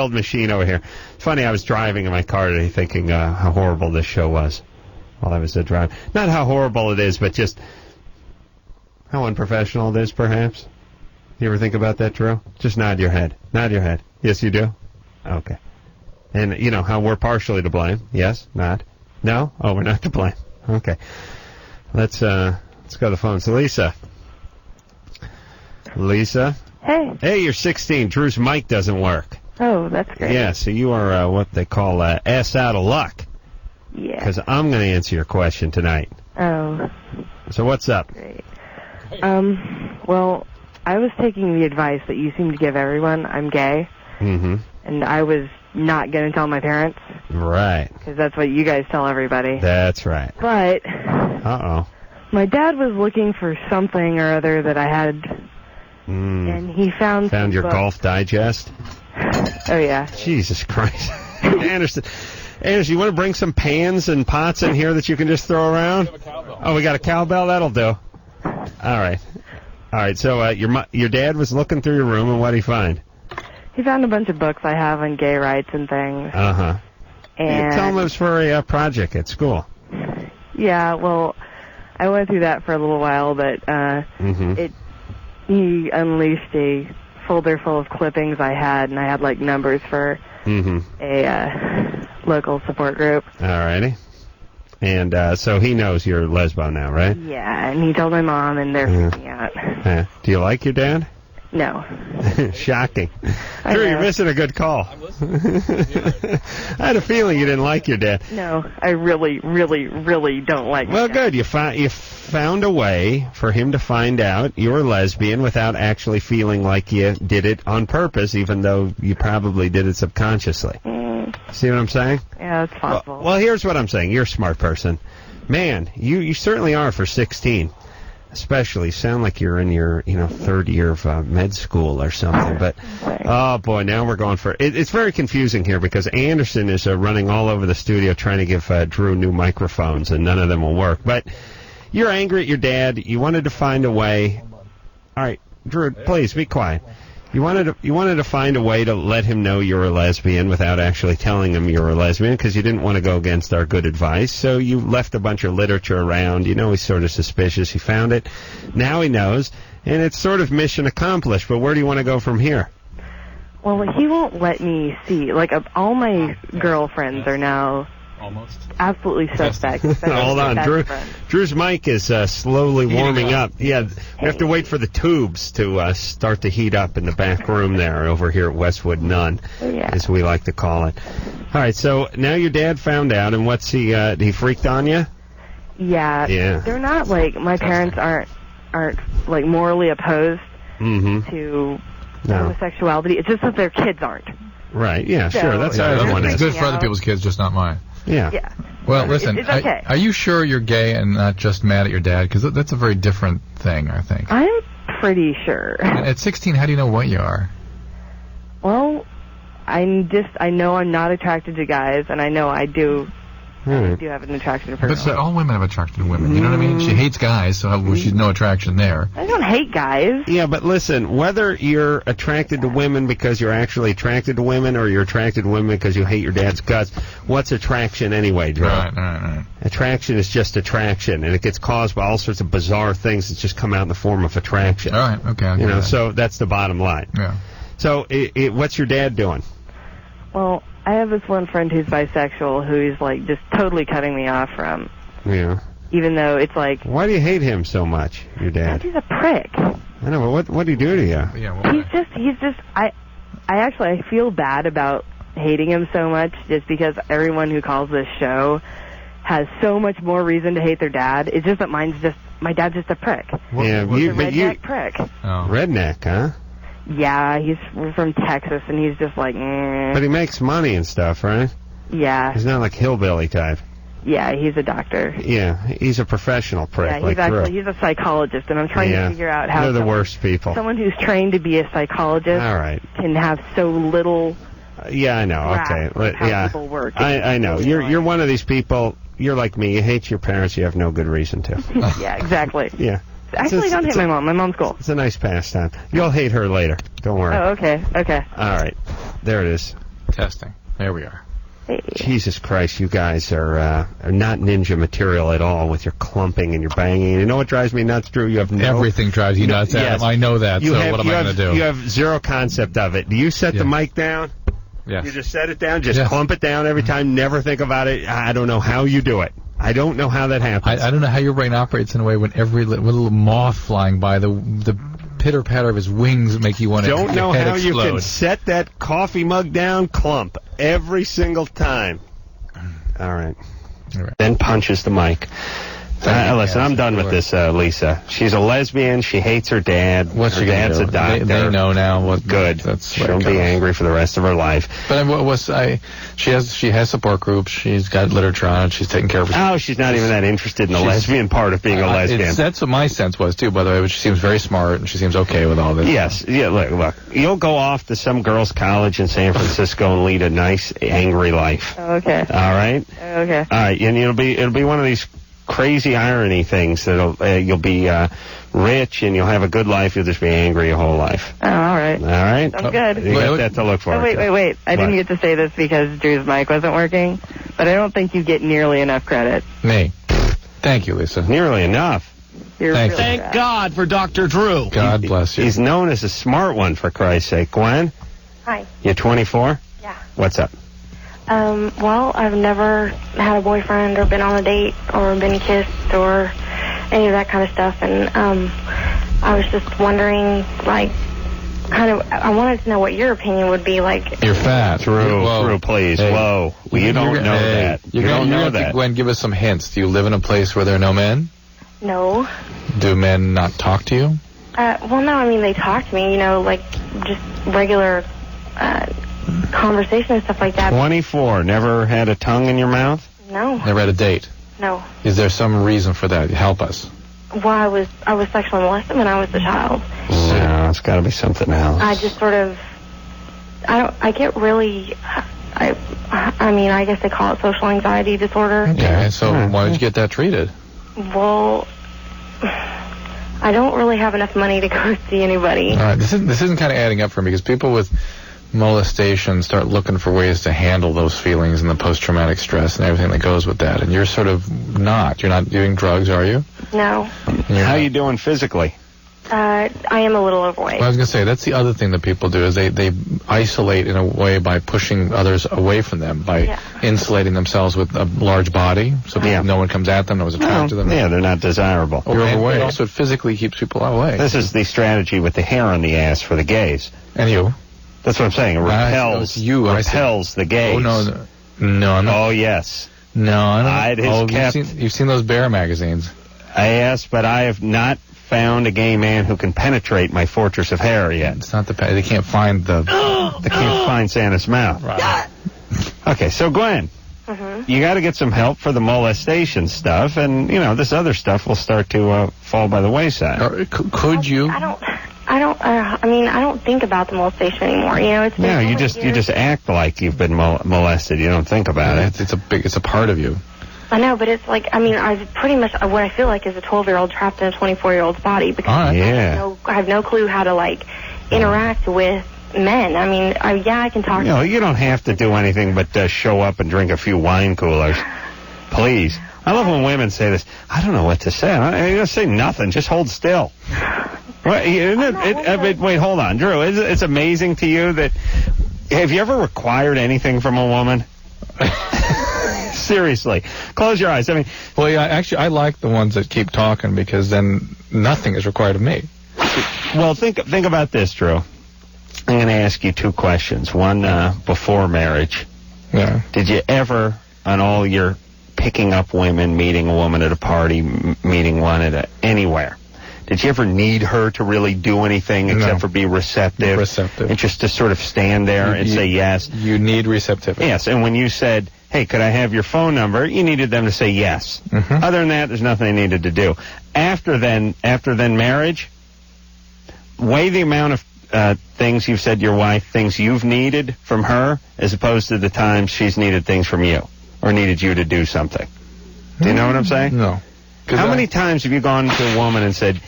well-oiled machine over here. It's funny, I was driving in my car today thinking how horrible this show was while I was driving. Not how horrible it is, but just how unprofessional it is, perhaps. You ever think about that, Drew? Just nod your head. Nod your head. Yes, you do? Okay. And, you know, how we're partially to blame. Yes? Nod? No? Oh, we're not to blame. Okay. Let's go to the phone. So, Lisa. Lisa? Hey. Hey, you're 16. Drew's mic doesn't work. Oh, that's great. Yeah, so you are what they call ass out of luck. Yeah. Because I'm going to answer your question tonight. Oh. So what's up? Great. Well, I was taking the advice that you seem to give everyone. I'm gay. Mm-hmm. And I was not going to tell my parents. Right. Because that's what you guys tell everybody. That's right. But Uh-oh. my dad was looking for something or other that I had, and he found your books. Golf Digest? Oh, yeah. Jesus Christ. Anderson, you want to bring some pans and pots in here that you can just throw around? Oh, we got a cowbell? That'll do. All right, so your dad was looking through your room, and what did he find? He found a bunch of books I have on gay rights and things. Uh-huh. And tell him it was for a project at school. Yeah, well, I went through that for a little while, but he unleashed a folder full of clippings I had, and I had, like, numbers for a local support group. All righty. And so he knows you're lesbo now, right? Yeah, and he told my mom, and they're freaking out. Do you like your dad? No. Shocking. Drew, you're missing a good call. I'm listening. I had a feeling you didn't like your dad. No, I really, really, really don't like Well, my good. You found a way for him to find out you were lesbian without actually feeling like you did it on purpose, even though you probably did it subconsciously. See what I'm saying? Yeah, it's possible. Well, here's what I'm saying. You're a smart person. Man, you certainly are for 16. Especially, sound like you're in your, third year of med school or something. But, oh, boy, now we're going for it. It's very confusing here because Anderson is running all over the studio trying to give Drew new microphones, and none of them will work. But you're angry at your dad. You wanted to find a way. All right, Drew, please, be quiet. You wanted to find a way to let him know you were a lesbian without actually telling him you were a lesbian because you didn't want to go against our good advice. So you left a bunch of literature around. He's sort of suspicious. He found it. Now he knows, and it's sort of mission accomplished. But where do you want to go from here? Well, he won't let me see. Like, all my girlfriends are now absolutely suspect. Hold on, Drew's mic is slowly warming up. Yeah, we have to wait for the tubes to start to heat up in the back room there over here at Westwood Nunn, as we like to call it. All right, so now your dad found out, and what's he freaked on you? Yeah. They're not like, my parents aren't like morally opposed to homosexuality. It's just that their kids aren't. Right, yeah, sure. That's how everyone is. It's good for other people's kids, just not mine. Yeah. Well, listen, it's okay. Are you sure you're gay and not just mad at your dad? Because that's a very different thing, I think. I'm pretty sure. And at 16, how do you know what you are? Well, I know I'm not attracted to guys, and I know I do. I do have an attraction for girls. But all women have attraction to women. You know what I mean? She hates guys, so she's no attraction there. I don't hate guys. Yeah, but listen, whether you're attracted to women because you're actually attracted to women or you're attracted to women because you hate your dad's guts, what's attraction anyway, Drew? Right. Attraction is just attraction, and it gets caused by all sorts of bizarre things that just come out in the form of attraction. All right, okay. So that's the bottom line. Yeah. So what's your dad doing? Well, I have this one friend who's bisexual who's, like, just totally cutting me off from. Yeah. Even though it's like... Why do you hate him so much, your dad? He's a prick. I know, but what did he do to you? Yeah, he's just... I feel bad about hating him so much just because everyone who calls this show has so much more reason to hate their dad. It's just that my dad's just a prick. Yeah, he's a redneck prick. Oh. Redneck, huh? Yeah, he's from Texas, and he's just like, But he makes money and stuff, right? Yeah. He's not like hillbilly type. Yeah, he's a doctor. Yeah, he's a professional prick. Yeah, he's a psychologist, and I'm trying to figure out how... They're the worst people. Someone who's trained to be a psychologist can have so little... Yeah, I know. Okay. How people work. I know. You're one of these people, you're like me, you hate your parents, you have no good reason to. Yeah, exactly. Yeah. Actually, don't hate my mom. My mom's cool. It's a nice pastime. You'll hate her later. Don't worry. Oh, okay. All right. There it is. Testing. There we are. Hey. Jesus Christ, you guys are not ninja material at all with your clumping and your banging. You know what drives me nuts, Drew? You have Everything drives you nuts, Adam. Yes. I know that, what am I going to do? You have zero concept of it. Do you set the mic down? Yes. You just set it down, just clump it down every time, never think about it. I don't know how you do it. I don't know how that happens. I don't know how your brain operates in a way when every little moth flying by, the pitter-patter of his wings make you want to don't know how explode. you can set that coffee mug down, clump, every single time. All right. Then punches the mic. Listen, I'm done with this, Lisa. She's a lesbian. She hates her dad. What's her dad's a doctor. They know now what. Good. She'll be angry for the rest of her life. But she has support groups. She's got literature on it. She's taking care of herself. Oh, she's not even that interested in the lesbian part of being a lesbian. That's what my sense was too, by the way. But she seems very smart and she seems okay with all this. Yes. Yeah. Look. You'll go off to some girls' college in San Francisco and lead a nice, angry life. Okay. All right. Okay. All right. And it'll be one of these crazy irony things that'll you'll be rich and you'll have a good life. You'll just be angry your whole life. Oh, all right. All right. Sounds good. You got that to look for. Oh, wait. I didn't get to say this because Drew's mic wasn't working, but I don't think you get nearly enough credit. Me. Thank you, Lisa. Nearly enough. Thank God for Dr. Drew. God bless you. He's known as a smart one, for Christ's sake. Gwen? Hi. You're 24? Yeah. What's up? Well, I've never had a boyfriend or been on a date or been kissed or any of that kind of stuff. And I was just wondering, like, I wanted to know what your opinion would be like. You're fat. Drew, please. Hey. Whoa. Well, you don't know that. You don't know that. Gwen, give us some hints. Do you live in a place where there are no men? No. Do men not talk to you? Well, no, I mean, they talk to me, like, just regular conversation and stuff like that. 24. Never had a tongue in your mouth? No. Never had a date? No. Is there some reason for that? Help us. Well, I was sexually molested when I was a child. No, it's got to be something else. I just sort of, I get really, I mean, I guess they call it social anxiety disorder. Okay, so why did you get that treated? Well, I don't really have enough money to go see anybody. All right, this isn't kind of adding up for me because people with molestation start looking for ways to handle those feelings and the post-traumatic stress and everything that goes with that. And you're sort of not. You're not doing drugs, are you? No. How are you doing physically? I am a little overweight. Well, I was going to say, that's the other thing that people do is they isolate in a way by pushing others away from them, by insulating themselves with a large body so no one comes at them, no one's attracted to them. Yeah, they're not desirable. You're overweight. And also, it physically keeps people away. This is the strategy with the hair on the ass for the gays. And you? That's what I'm saying. It repels the gays. Oh, no. No, I'm not. Oh, yes. No, I'm not. You've seen those bear magazines. Yes, but I have not found a gay man who can penetrate my fortress of hair yet. It's not they can't find they can't find Santa's mouth. Right. Okay, so Gwen, you got to get some help for the molestation stuff, and this other stuff will start to fall by the wayside. Could you? I don't think about the molestation anymore. It's been you just act like you've been molested. You don't think about it. It's a part of you. I know, but it's like, I pretty much, what I feel like is a 12-year-old trapped in a 24-year-old's body because I have no clue how to, interact with men. I mean, I can talk to them. You don't have to do anything but show up and drink a few wine coolers. Please. I love when women say this. I don't know what to say. I don't say nothing. Just hold still. Wait, hold on. Drew, it's amazing to you that... Have you ever required anything from a woman? Seriously. Close your eyes. Well, yeah, actually, I like the ones that keep talking because then nothing is required of me. Well, think about this, Drew. I'm going to ask you two questions. One before marriage. Yeah. Did you ever, on all your picking up women, meeting a woman at a party, meeting one at anywhere, did you ever need her to really do anything except for be receptive? Receptive. And just to sort of stand there and say yes? You need receptivity. Yes, and when you said, hey, could I have your phone number, you needed them to say yes. Mm-hmm. Other than that, there's nothing they needed to do. After then marriage, weigh the amount of things you've said to your wife, things you've needed from her, as opposed to the times she's needed things from you or needed you to do something. Do you know what I'm saying? No. How many times have you gone to a woman and said,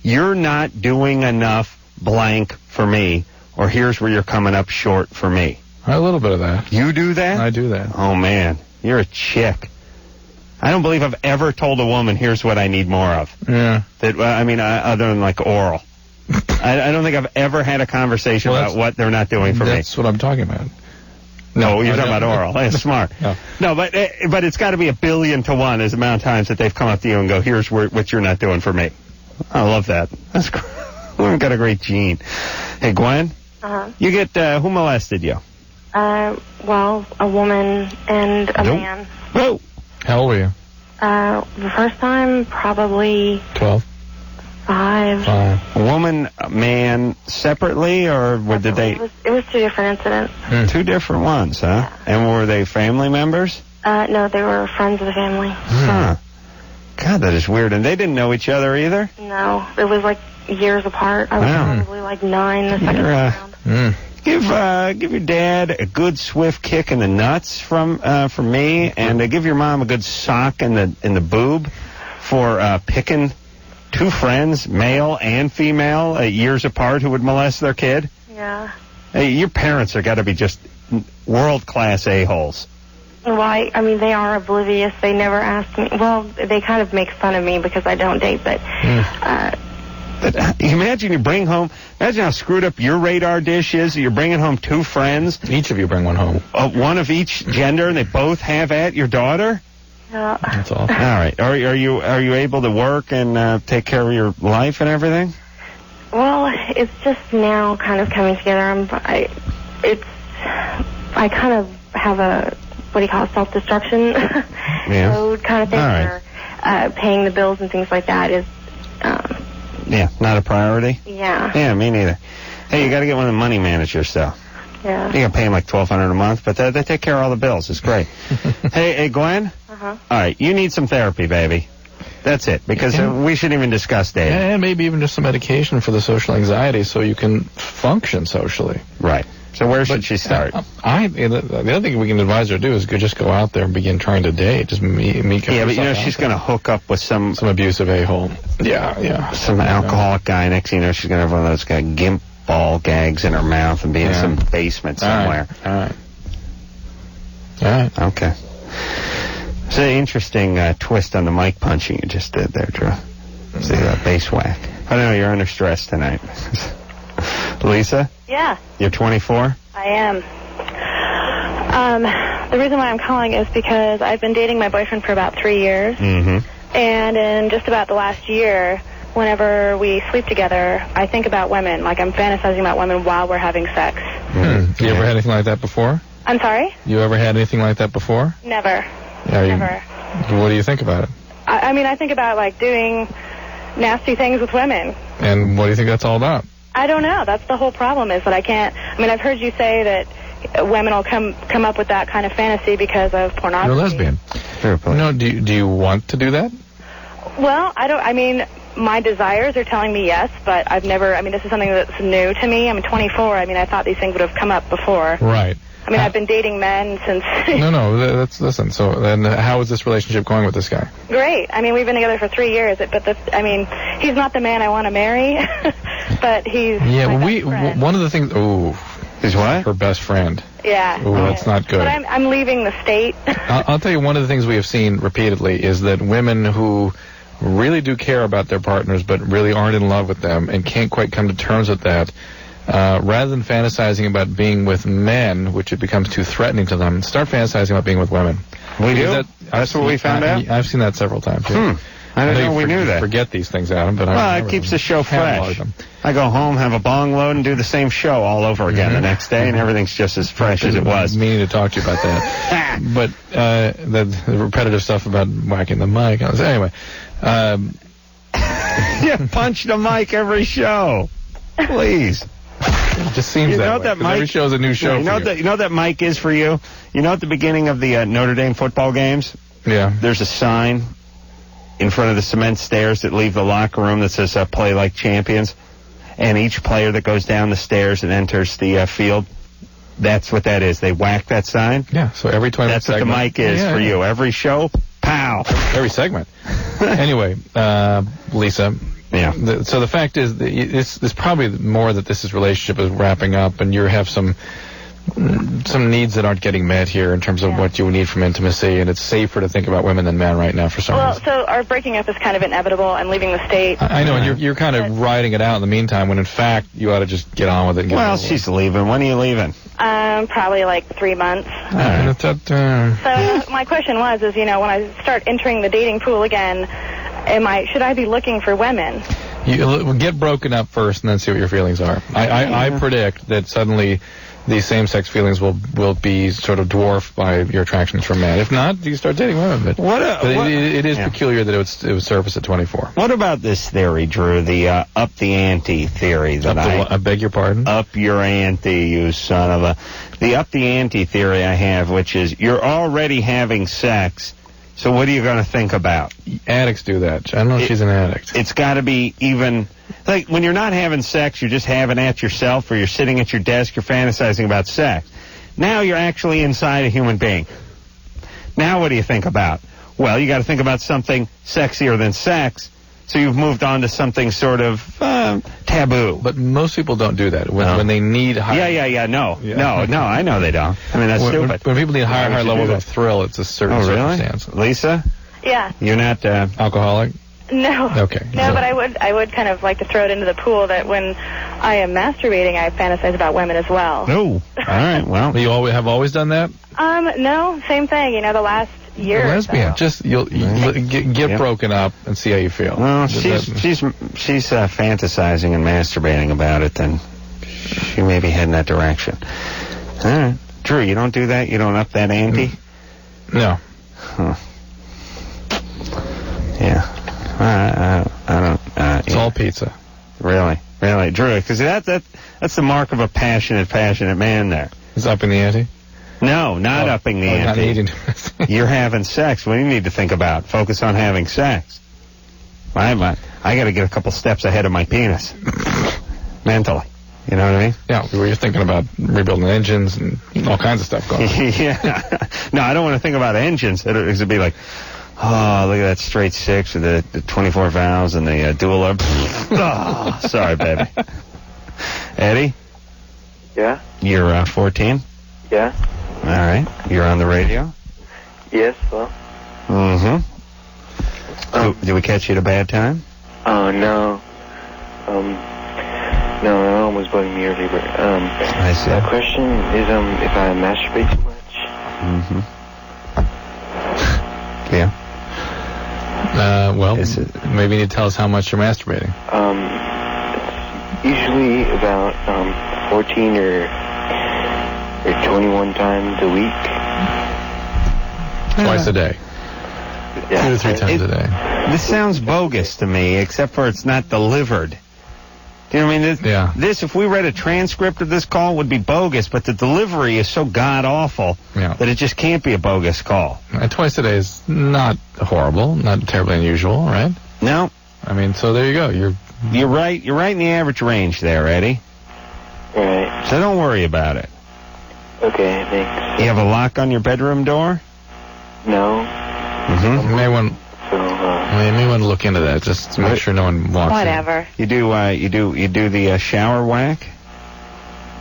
you're not doing enough blank for me, or here's where you're coming up short for me? A little bit of that. You do that? I do that. Oh, man. You're a chick. I don't believe I've ever told a woman, here's what I need more of. Yeah. Other than, like, oral. I don't think I've ever had a conversation about what they're not doing for me. That's what I'm talking about. No, you're talking about oral. That's smart. No, but it's got to be 1,000,000,000 to 1 is the amount of times that they've come up to you and go, here's what you're not doing for me. I love that. That's great. We've got a great gene. Hey, Gwen? Uh-huh. You get, who molested you? Well, a woman and a man. Oh. How old were you? The first time, probably 12. 5. A woman, a man, separately, or did they? It was 2 different incidents. 2 different ones, huh? Yeah. And were they family members? No, they were friends of the family. Huh. God, that is weird. And they didn't know each other either? No, it was like years apart. I was probably like 9 the second time around. Give your dad a good swift kick in the nuts from me, and give your mom a good sock in the boob for picking 2 friends, male and female, years apart, who would molest their kid. Yeah. Hey, your parents are got to be just world-class a-holes. Why? I mean, they are oblivious. They never ask me. Well, they kind of make fun of me because I don't date, but... But imagine you bring home... Imagine how screwed up your radar dish is. You're bringing home 2 friends. Each of you bring one home. One of each gender, and they both have at your daughter? Yeah. That's all. All right. Are you able to work and take care of your life and everything? Well, it's just now kind of coming together. I kind of have a, what do you call it, self-destruction mode kind of thing, where paying the bills and things like that is... not a priority? Yeah. Yeah, me neither. Hey, you got to get one of the money managers, though. Yeah. You got to pay them like $1,200 a month, but they take care of all the bills. It's great. Hey, Gwen? Uh-huh. All right, you need some therapy, baby. That's it, because we shouldn't even discuss dating. And maybe even just some medication for the social anxiety so you can function socially. Right. So where should she start? The other thing we can advise her to do is just go out there and begin trying to date. Just meet Yeah, but she's going to hook up with some abusive a-hole. Yeah. Some alcoholic guy. Next thing you know, she's going to have one of those gimp ball gags in her mouth and be in some basement somewhere. All right. Okay. It's an interesting twist on the mic punching you just did there, Drew. It's the bass whack. I don't know, you're under stress tonight. Lisa? Yeah. You're 24? I am. The reason why I'm calling is because I've been dating my boyfriend for about 3 years. Mm-hmm. And in just about the last year, whenever we sleep together, I think about women. Like, I'm fantasizing about women while we're having sex. You ever had anything like that before? I'm sorry? You ever had anything like that before? Never. Never. What do you think about it? I mean, I think about, like, doing nasty things with women. And what do you think that's all about? I don't know. That's the whole problem, is that I can't... I mean, I've heard you say that women will come up with that kind of fantasy because of pornography. You're a lesbian. No, do you want to do that? Well, I mean, my desires are telling me yes, but I've never... I mean, this is something that's new to me. I'm 24. I mean, I thought these things would have come up before. Right. I mean, I've been dating men since... No, listen, so then how is this relationship going with this guy? Great. I mean, we've been together for 3 years, but he's not the man I want to marry, but he's my best friend. One of the things... Ooh. He's what? Her best friend. Yeah. Ooh, that's not good. But I'm leaving the state. I'll tell you, one of the things we have seen repeatedly is that women who really do care about their partners but really aren't in love with them and can't quite come to terms with that, rather than fantasizing about being with men, which it becomes too threatening to them, start fantasizing about being with women. We do? That's what we found out? I've seen that several times, too. I didn't know we knew that. Forget these things, Adam, but it keeps the show fresh. I go home, have a bong load, and do the same show all over again the next day, and everything's just as fresh as it was. Meaning to talk to you about that. But the repetitive stuff about whacking the mic. Anyway. Punch the mic every show. Please. It just seems that way. Every show's a new show. You know what that mic is for you? You know at the beginning of the Notre Dame football games? Yeah. There's a sign in front of the cement stairs that leave the locker room that says play like champions. And each player that goes down the stairs and enters the field, that's what that is. They whack that sign. Yeah, so every 20 That's what the mic is for you. Every show, pow. Every segment. Anyway, Lisa. Yeah. So the fact is, it's probably more that this relationship is wrapping up, and you have some some needs that aren't getting met here in terms of what you need from intimacy, and it's safer to think about women than men right now for some reason. So our breaking up is kind of inevitable. I'm leaving the state. I know, and you're kind of riding it out in the meantime, when in fact you ought to just get on with it. And get Well, she's leaving. When are you leaving? Probably like 3 months. All right. So my question was, when I start entering the dating pool again, should I be looking for women? You get broken up first and then see what your feelings are. I predict that suddenly these same-sex feelings will be sort of dwarfed by your attractions for men. If not, you start dating women. But it is peculiar that it would surface at 24. What about this theory, Drew, the up the ante theory? I beg your pardon? Up your ante, you son of a... The up the ante theory I have, which is you're already having sex, so what are you going to think about? Addicts do that. I don't know if she's an addict. It's got to be even... Like, when you're not having sex, you're just having at yourself, or you're sitting at your desk, you're fantasizing about sex. Now you're actually inside a human being. Now what do you think about? Well, you got to think about something sexier than sex, so you've moved on to something sort of taboo. But most people don't do that when they need higher... No, I know they don't. I mean, that's stupid. When people need higher levels of thrill, it's a certain circumstance. Lisa? Yeah. You're not alcoholic? No. Okay. No, but I would kind of like to throw it into the pool that when I am masturbating, I fantasize about women as well. No. All right, well. You have always done that? No, same thing. The last year. Lesbian. Just you'll get broken up and see how you feel. Well, she's fantasizing and masturbating about it, then she may be heading that direction. All right. Drew, you don't do that? You don't up that ante? No. Huh. Yeah. I don't. It's all pizza. Really, Drew, because that's the mark of a passionate man there. Is upping the ante? No, not upping the ante. Not eating. You're having sex. What do you need to think about? Focus on having sex. I got to get a couple steps ahead of my penis. Mentally. You know what I mean? Yeah, you're thinking about rebuilding engines and all kinds of stuff going on. Yeah. No, I don't want to think about engines. It'd be like... Oh, look at that straight six with the 24 valves and the dual... Oh, sorry, baby. Eddie? Yeah? You're 14? Yeah. All right. You're on the radio? Yes, well. Mm-hmm. Did we catch you at a bad time? Oh, no. No, my mom was bugging me earlier, but, I see. The question is, if I masturbate too much? Mm-hmm. Yeah. Well, maybe you need to tell us how much you're masturbating. It's usually about 14 or 21 times a week. Twice a day. Yeah. 2 to 3 times a day. This sounds bogus to me, except for it's not delivered. Do you know what I mean? This, if we read a transcript of this call, would be bogus, but the delivery is so god-awful that it just can't be a bogus call. And twice a day is not horrible, not terribly unusual, right? No. I mean, so there you go. You're right. You're right in the average range there, Eddie. Right. So don't worry about it. Okay, thanks. You have a lock on your bedroom door? No. Mm-hmm. You may want to look into that, just to make sure no one walks in. Whatever. You do the shower whack?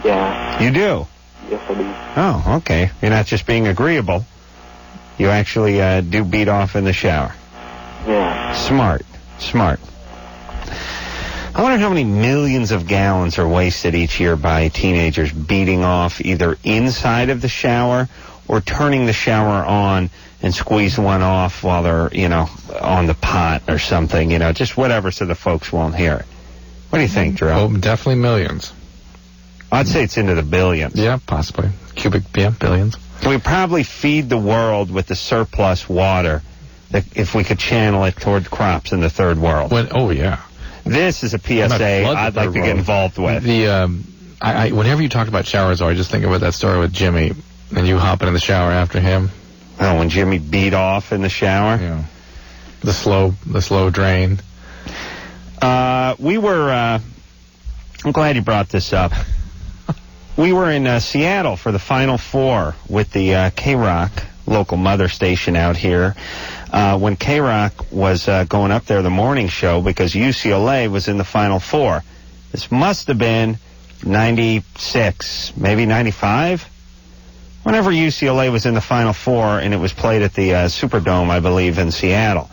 Yeah. You do? Yes, I do. Oh, okay. You're not just being agreeable. You actually do beat off in the shower. Yeah. Smart. I wonder how many millions of gallons are wasted each year by teenagers beating off either inside of the shower or turning the shower on and squeeze one off while they're, on the pot or something, just whatever so the folks won't hear it. What do you think, Drew? Oh, definitely millions. I'd say it's into the billions. Yeah, possibly. Billions. We probably feed the world with the surplus water if we could channel it toward crops in the third world. Oh, yeah. This is a PSA I'd like to get involved with. Whenever you talk about showers, I just think about that story with Jimmy, and you hopping in the shower after him. Oh, when Jimmy beat off in the shower? Yeah. The slow drain. I'm glad you brought this up. We were in Seattle for the Final Four with the K-Rock local mother station out here. When K-Rock was going up there, the morning show, because UCLA was in the Final Four. This must have been 96, maybe 95. whenever UCLA was in the Final Four, and it was played at the Superdome, I believe, in Seattle.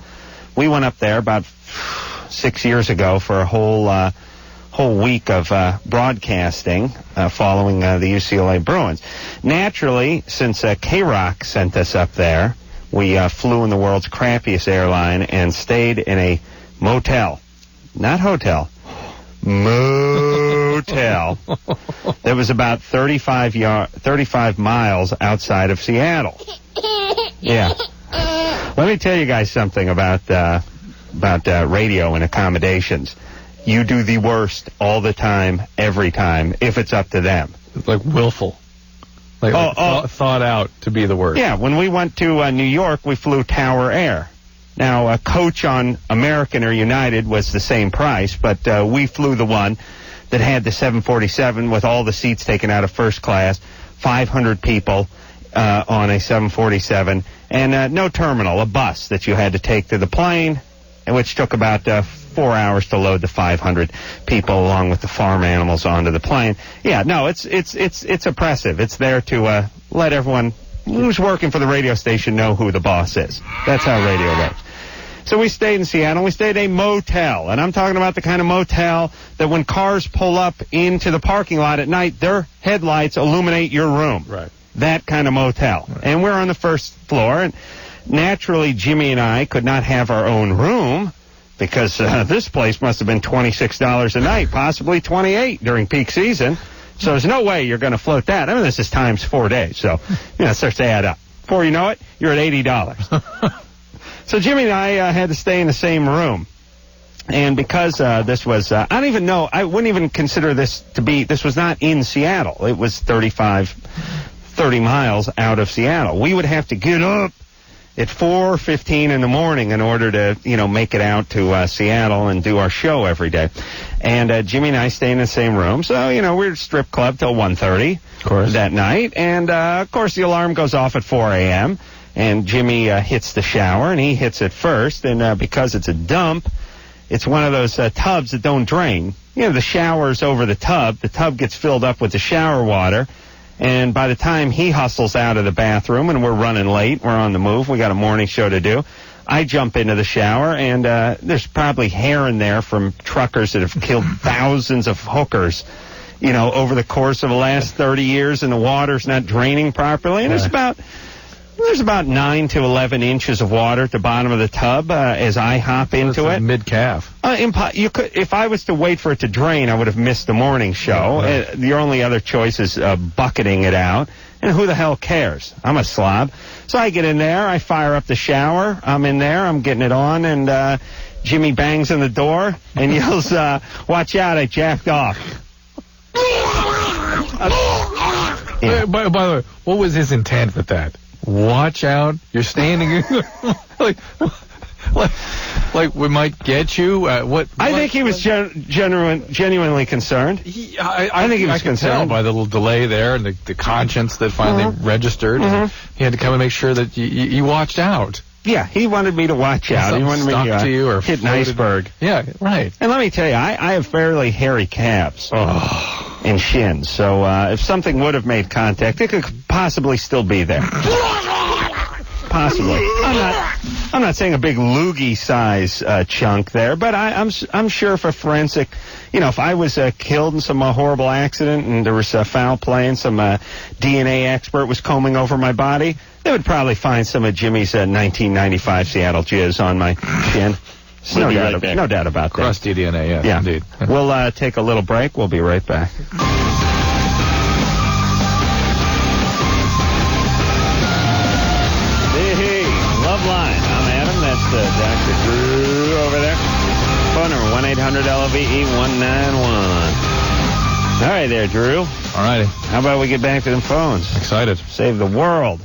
We went up there about 6 years ago for a whole week of broadcasting following the UCLA Bruins. Naturally, since K-Rock sent us up there, we flew in the world's crappiest airline and stayed in a motel. Not hotel. Motel. That was about 35 miles outside of Seattle. Yeah. Let me tell you guys something about radio and accommodations. You do the worst all the time, every time, if it's up to them. It's like willful. Thought out to be the worst. Yeah, when we went to New York, we flew Tower Air. Now, a coach on American or United was the same price, but we flew the one that had the 747 with all the seats taken out of first class, 500 people on a 747, and no terminal, a bus that you had to take to the plane, which took about 4 hours to load the 500 people along with the farm animals onto the plane. Yeah, no, it's oppressive. It's there to let everyone who's working for the radio station know who the boss is. That's how radio works. So we stayed in Seattle. We stayed at a motel, and I'm talking about the kind of motel that when cars pull up into the parking lot at night, their headlights illuminate your room. Right. That kind of motel. Right. And we're on the first floor, and naturally Jimmy and I could not have our own room because this place must have been $26 a night, possibly $28 during peak season. So there's no way you're going to float that. I mean, this is times 4 days, so it starts to add up. Before you know it, you're at $80. So Jimmy and I had to stay in the same room. And because this was, I don't even know, I wouldn't even consider this to be, this was not in Seattle. It was 30 miles out of Seattle. We would have to get up at 4:15 in the morning in order to, make it out to Seattle and do our show every day. And Jimmy and I stay in the same room. So, we're at strip club till 1:30 that night. And, of course, the alarm goes off at 4 a.m., and Jimmy hits the shower, and he hits it first. And because it's a dump, it's one of those tubs that don't drain. The shower's over the tub gets filled up with the shower water. And by the time he hustles out of the bathroom and we're running late, we're on the move, we got a morning show to do, I jump into the shower, and there's probably hair in there from truckers that have killed thousands of hookers, over the course of the last 30 years, and the water's not draining properly. And there's about 9 to 11 inches of water at the bottom of the tub as I hop into it. Mid-calf. If I was to wait for it to drain, I would have missed the morning show. Yeah, the only other choice is bucketing it out. And who the hell cares? I'm a slob. So I get in there. I fire up the shower. I'm in there. I'm getting it on. And Jimmy bangs on the door and yells, "Watch out, I jacked off." Yeah. By the way, what was his intent with that? Watch out! You're standing like we might get you. I think he was genuinely concerned. I think he was concerned tell by the little delay there and the conscience that finally registered. Mm-hmm. He had to come and make sure that you watched out. Yeah, he wanted me to watch out. He wanted me to hit an iceberg. Yeah, right. And let me tell you, I have fairly hairy calves and shins, so if something would have made contact, it could possibly still be there. Possibly. I'm not saying a big loogie size chunk there, but I'm sure for forensic, if I was killed in some horrible accident and there was foul play and some DNA expert was combing over my body, they would probably find some of Jimmy's 1995 Seattle jizz on my chin. No doubt about that. Crusty DNA, yes, indeed. We'll take a little break. We'll be right back. Hey, Loveline. I'm Adam. That's Dr. Drew over there. Phone number 1-800-LOVE-191. All right there, Drew. All righty. How about we get back to them phones? Excited. Save the world.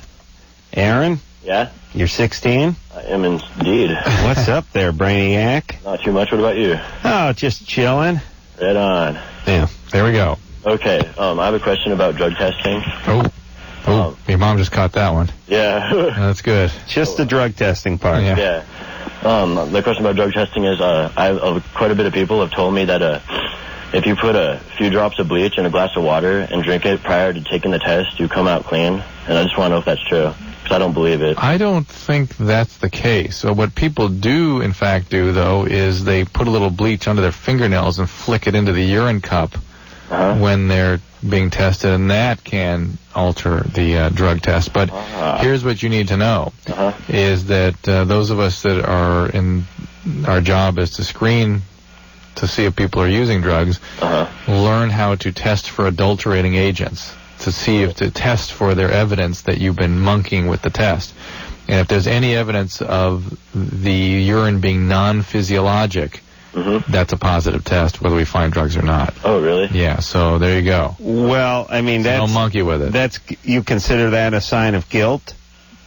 Aaron? Yeah? You're 16? I am indeed. What's up there, Brainiac? Not too much. What about you? Oh, just chilling. Right on. Yeah, there we go. Okay, I have a question about drug testing. Your mom just caught that one. Yeah. That's good. Just the drug testing part. Yeah. The question about drug testing is, quite a bit of people have told me that if you put a few drops of bleach in a glass of water and drink it prior to taking the test, you come out clean. And I just want to know if that's true, because I don't believe it. I don't think that's the case. So what people do, in fact, do, though, is they put a little bleach under their fingernails and flick it into the urine cup when they're being tested, and that can alter the drug test. But here's what you need to know, is that those of us that are in our job is to screen to see if people are using drugs, learn how to test for adulterating agents, to see if to test for their evidence that you've been monkeying with the test. And if there's any evidence of the urine being non-physiologic, that's a positive test, whether we find drugs or not. Oh, really? Yeah, so there you go. Well, I mean, don't monkey with it. You consider that a sign of guilt?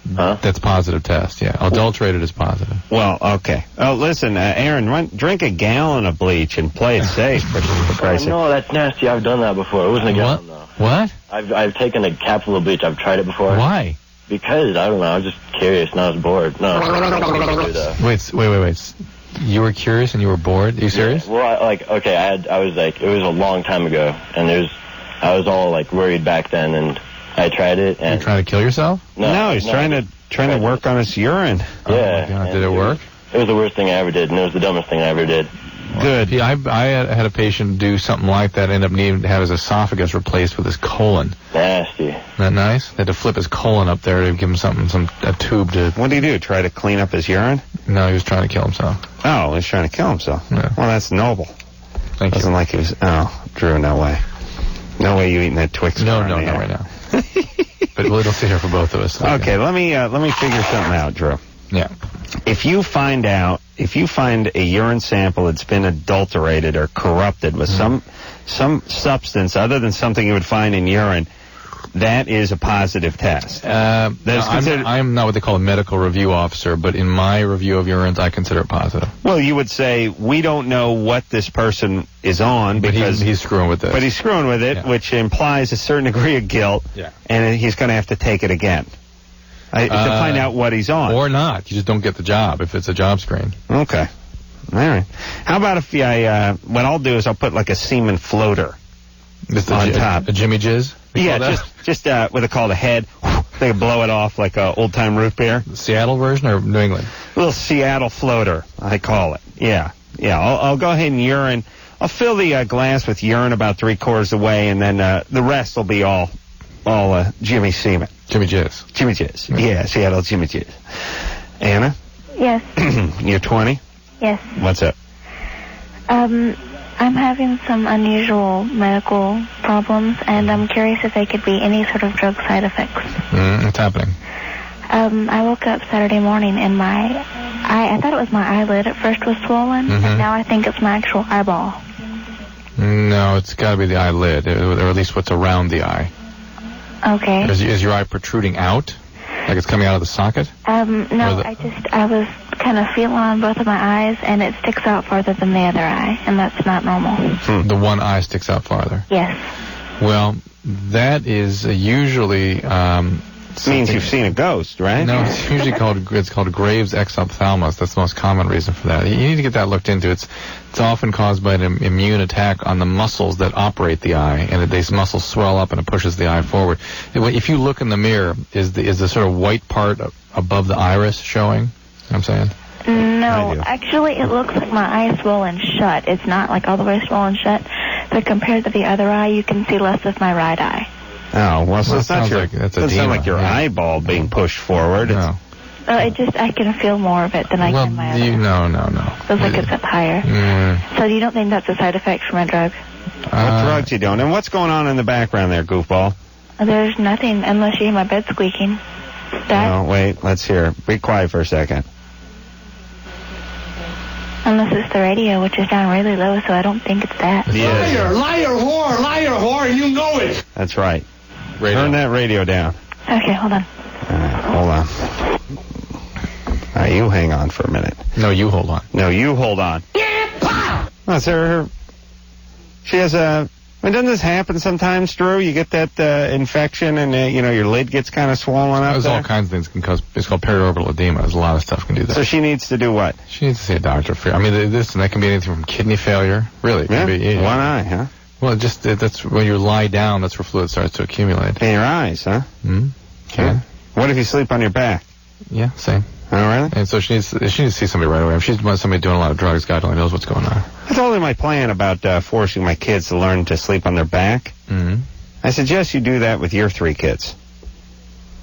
That's positive test, yeah. Adulterated is positive. Well, okay. Oh, listen, Aaron, drink a gallon of bleach and play it safe, for Christ's sake. No, that's nasty. I've done that before. It wasn't a gallon, though. What? I've taken a capsule of bleach. I've tried it before. Why? Because, I don't know, I was just curious and I was bored. No. Wait. You were curious and you were bored? Are you serious? Yeah, well, it was a long time ago, and I was all, worried back then, and I tried it, and... You trying to kill yourself? No, he's trying to work on his urine. Yeah. Oh, God. Did it work? It was the worst thing I ever did, and it was the dumbest thing I ever did. Good. Yeah, I had a patient do something like that, end up needing to have his esophagus replaced with his colon. Nasty. Isn't that nice? They had to flip his colon up there to give him a tube to... What did he do, try to clean up his urine? No, he was trying to kill himself. Oh, he was trying to kill himself. Yeah. Well, that's noble. Thank you. Wasn't like he was... Oh, Drew, no way. No way you eating that Twix bar. No, not right now. But it'll sit here for both of us. Okay, let me figure something out, Drew. Yeah. If you find a urine sample that's been adulterated or corrupted with some substance other than something you would find in urine, that is a positive test. I'm not what they call a medical review officer, but in my review of urines, I consider it positive. Well, you would say, we don't know what this person is on because... But he's screwing with this. But he's screwing with it, which implies a certain degree of guilt, and he's going to have to take it again. To find out what he's on. Or not. You just don't get the job if it's a job screen. Okay. All right. How about if what I'll do is I'll put like a semen floater on top. A Jimmy Jizz? Yeah, just what they call the head. They blow it off like a old-time root beer. The Seattle version or New England? A little Seattle floater, I call it. Yeah. I'll go ahead and urine. I'll fill the glass with urine about 3/4 away, and then the rest will be all Jimmy semen. Jimmy Jizz. Jimmy Jizz. Yeah, Seattle Jimmy Jizz. Anna? Yes. You're 20? Yes. What's up? I'm having some unusual medical problems, and I'm curious if they could be any sort of drug side effects. What's happening? I woke up Saturday morning, and I thought it was my eyelid at first was swollen, and now I think it's my actual eyeball. No, it's got to be the eyelid, or at least what's around the eye. Okay. Is your eye protruding out? Like it's coming out of the socket? No, I was kind of feeling on both of my eyes, and it sticks out farther than the other eye, and that's not normal. The one eye sticks out farther? Yes. Well, that is usually... means you've seen a ghost, right? No, it's usually called Graves' exophthalmos. That's the most common reason for that. You need to get that looked into. It's often caused by an immune attack on the muscles that operate the eye, and these muscles swell up and it pushes the eye forward. If you look in the mirror, is the sort of white part above the iris showing? You know what I'm saying? No, actually it looks like my eye is swollen shut. It's not like all the way swollen shut, but compared to the other eye, you can see less of my right eye. Oh, well, so it's not doesn't sound like your eyeball being pushed forward. No. I can feel more of it than I can my other. No. Feels like it's up higher. So you don't think that's a side effect from a drug? What drugs you doing? And what's going on in the background there, goofball? There's nothing, unless you hear my bed squeaking. No, wait, let's hear. Be quiet for a second. Unless it's the radio, which is down really low, so I don't think it's that. Yeah. Liar, whore, you know it. That's right. Radio. Turn that radio down. Okay, hold on. Hold on. All right, you hang on for a minute. No, you hold on. No, you hold on. That's her. She has a mean, doesn't this happen sometimes, Drew? You get that infection and, your lid gets kind of swollen up. There's all kinds of things can cause. It's called periorbital edema. There's a lot of stuff can do that. So she needs to do what? She needs to see a doctor. I mean, that can be anything from kidney failure. Really? It can be, one eye, huh? Well, that's when you lie down, that's where fluid starts to accumulate. In your eyes, huh? Mm-hmm. Okay. What if you sleep on your back? Yeah, same. Oh, really? And so she needs to see somebody right away. If she's somebody doing a lot of drugs, God only knows what's going on. I told her my plan about forcing my kids to learn to sleep on their back. Mm-hmm. I suggest you do that with your 3 kids.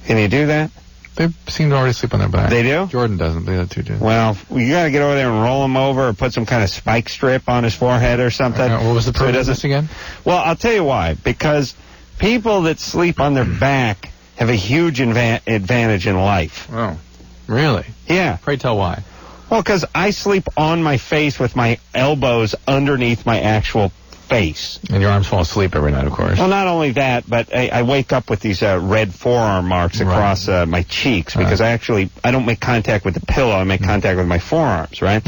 Can you do that? They seem to already sleep on their back. They do? Jordan doesn't. The other 2 do. Well, you got to get over there and roll him over or put some kind of spike strip on his forehead or something. What was the purpose of this again? Well, I'll tell you why. Because people that sleep on their back have a huge advantage in life. Oh, really? Yeah. Pray tell why. Well, because I sleep on my face with my elbows underneath my actual face. And your arms fall asleep every night, of course. Well, not only that, but I wake up with these red forearm marks across my cheeks because I don't make contact with the pillow. I make contact with my forearms, right?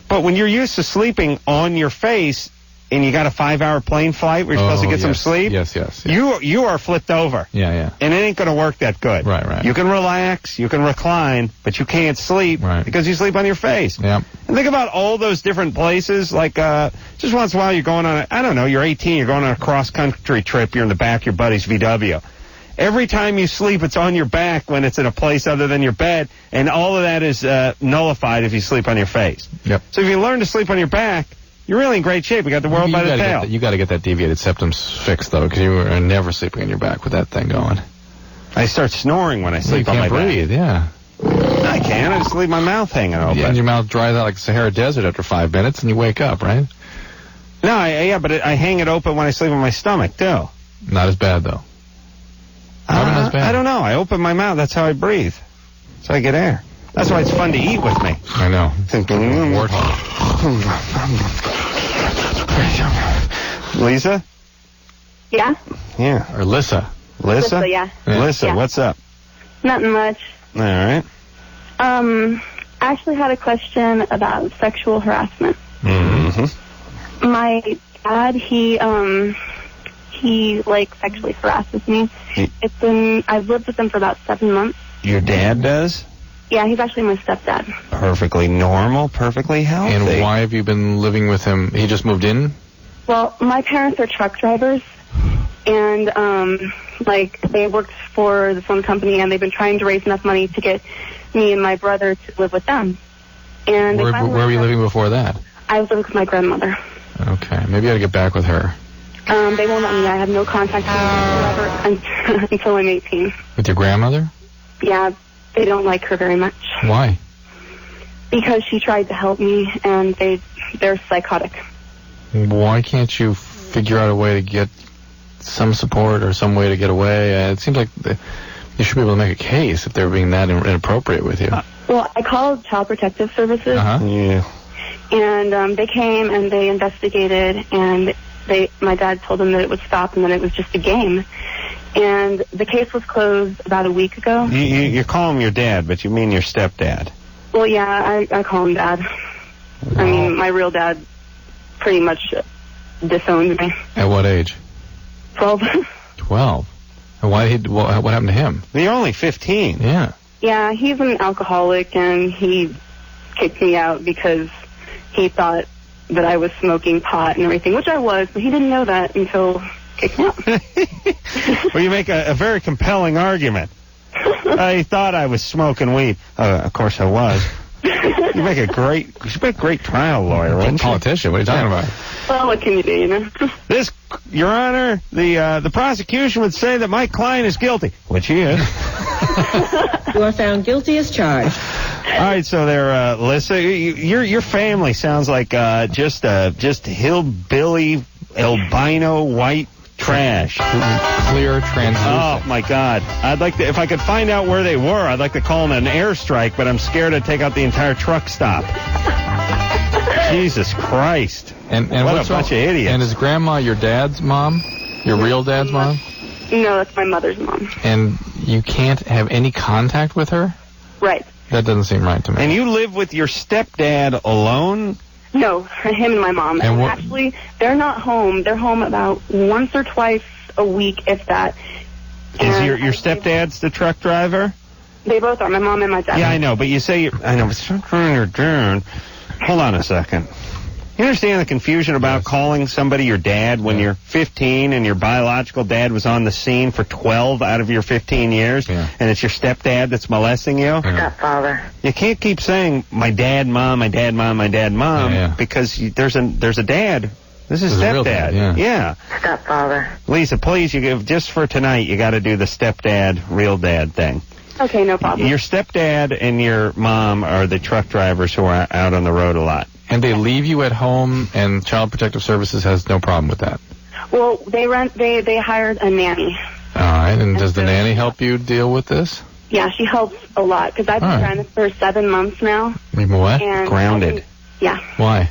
But when you're used to sleeping on your face and you got a 5-hour plane flight where you're supposed to get some sleep, yes. you are flipped over. Yeah. And it ain't going to work that good. Right. You can relax, you can recline, but you can't sleep because you sleep on your face. Yeah. And think about all those different places, like just once in a while you're going on, you're 18, you're going on a cross-country trip, you're in the back of your buddy's VW. Every time you sleep, it's on your back when it's in a place other than your bed, and all of that is nullified if you sleep on your face. Yep. So if you learn to sleep on your back, you're really in great shape. You got the world by the tail. You got to get that deviated septum fixed, though, because you are never sleeping on your back with that thing going. I start snoring when I sleep on my back. You can't breathe, yeah. I can. I just leave my mouth hanging open. Yeah, and your mouth dries out like the Sahara Desert after 5 minutes, and you wake up, right? No, but I hang it open when I sleep on my stomach, too. Not as bad, though. Not as bad. I don't know. I open my mouth. That's how I breathe. So I get air. That's why it's fun to eat with me. I know. Lisa? Yeah? Yeah. Or Lissa? Lissa, yeah. Lissa, what's up? Nothing much. All right. I actually had a question about sexual harassment. Mm-hmm. My dad, he sexually harasses me. I've lived with him for about 7 months. Your dad does? Yeah, he's actually my stepdad. Perfectly normal, perfectly healthy. And why have you been living with him? He just moved in? Well, my parents are truck drivers, and they worked for the phone company, and they've been trying to raise enough money to get me and my brother to live with them. And where were you living before that? I was living with my grandmother. Okay, maybe you ought to get back with her. They won't let me. I have no contact with her until I'm 18. With your grandmother? Yeah, they don't like her very much. Why? Because she tried to help me, and they're psychotic. Why can't you figure out a way to get some support or some way to get away? It seems like you should be able to make a case if they're being that inappropriate with you. Well, I called Child Protective Services. Yeah. And they came and they investigated, and my dad told them that it would stop and that it was just a game. And the case was closed about a week ago. You call him your dad, but you mean your stepdad. Well, yeah, I call him Dad. I mean, my real dad pretty much disowned me. At what age? 12. 12? And what happened to him? You're only 15. Yeah. Yeah, he's an alcoholic, and he kicked me out because he thought that I was smoking pot and everything, which I was, but he didn't know that until kicked me out. Well, you make a very compelling argument. I thought I was smoking weed. Of course I was. You make a great trial lawyer, wouldn't you? Politician, what are you talking about? Well, what can you do, you know? Your Honor, the prosecution would say that my client is guilty, which he is. You are found guilty as charged. All right, so there, Lissa, your family sounds like just hillbilly, albino, white trash. Clear, translucent. Oh, my God. I'd like to, if I could find out where they were, I'd like to call them an airstrike, but I'm scared to take out the entire truck stop. Jesus Christ. And what a bunch of idiots. And is Grandma your dad's mom? Your real dad's mom? No, that's my mother's mom. And you can't have any contact with her? Right. That doesn't seem right to me. And you live with your stepdad alone? No, him and my mom. And actually, they're not home. They're home about once or twice a week, if that. Is your stepdad's the truck driver? They both are, my mom and my dad. Yeah, I know, but you say I know, but hold on a second. You understand the confusion about calling somebody your dad when you're 15 and your biological dad was on the scene for 12 out of your 15 years, and it's your stepdad that's molesting you? Stepfather. You can't keep saying my dad, mom, my dad, mom, my dad, mom, because there's a dad. This is There's a real stepdad. dad, Yeah. Stepfather. Lisa, please, just for tonight, you got to do the stepdad, real dad thing. Okay, no problem. Your stepdad and your mom are the truck drivers who are out on the road a lot. And they leave you at home, and Child Protective Services has no problem with that. Well, they hired a nanny. All right, and does the nanny help you deal with this? Yeah, she helps a lot, because I've been grounded for 7 months now. What? And Grounded? Yeah. Why?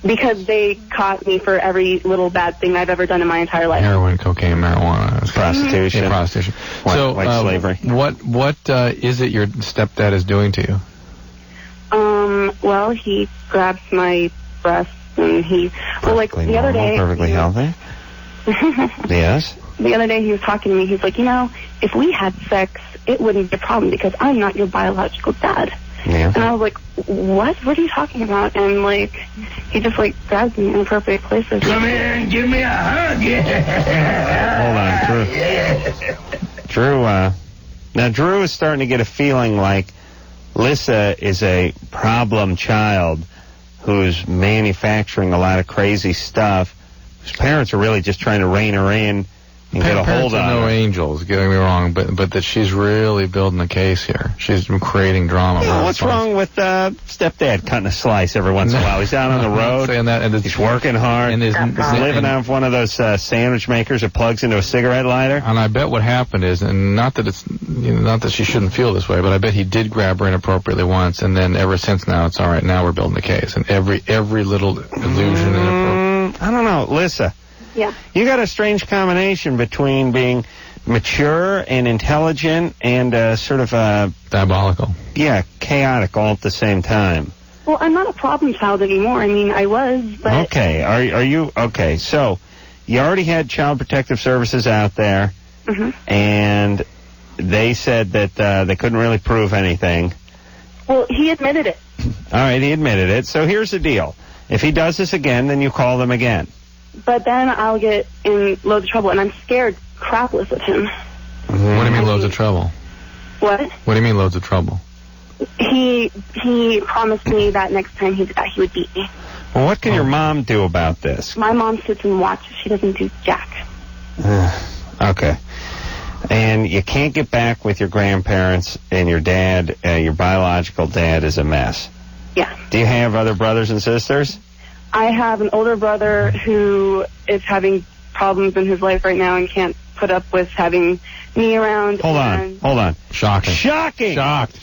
Because they caught me for every little bad thing I've ever done in my entire life. Heroin, cocaine, marijuana. Prostitution. Yeah, prostitution. White slavery. What is it your stepdad is doing to you? Well, he grabs my breasts and the other day. Perfectly healthy. Yes. The other day he was talking to me. He's like, if we had sex, it wouldn't be a problem because I'm not your biological dad. Yeah. And I was like, what? What are you talking about? And he just grabs me in inappropriate places. Come here and give me a hug. Hold on, Drew. Now Drew is starting to get a feeling like Lissa is a problem child who's manufacturing a lot of crazy stuff. His parents are really just trying to rein her in and get a hold on her. No angels, getting me wrong, but that she's really building a case here. She's creating drama. Yeah, what's wrong with stepdad cutting a slice every once in a while? He's out on the road. Saying that, and he's working hard. And he's living out of one of those sandwich makers that plugs into a cigarette lighter. And I bet what happened is, and not that she shouldn't feel this way, but I bet he did grab her inappropriately once, and then ever since now it's all right. Now we're building a case, and every little illusion. I don't know, Lissa. Yeah. You got a strange combination between being mature and intelligent and sort of diabolical. Yeah, chaotic all at the same time. Well, I'm not a problem child anymore. I mean, I was, but... Okay, are you... Okay, so you already had Child Protective Services out there, and they said that they couldn't really prove anything. Well, he admitted it. All right, he admitted it. So here's the deal. If he does this again, then you call them again. But then I'll get in loads of trouble, and I'm scared crapless of him. What do you mean loads of trouble? What? What do you mean loads of trouble? He promised me that next time he did that, he would beat me. Well, what can your mom do about this? My mom sits and watches. She doesn't do jack. Okay. And you can't get back with your grandparents, and your dad, your biological dad, is a mess. Yeah. Do you have other brothers and sisters? I have an older brother who is having problems in his life right now and can't put up with having me around. Hold on. Shocking. Shocked.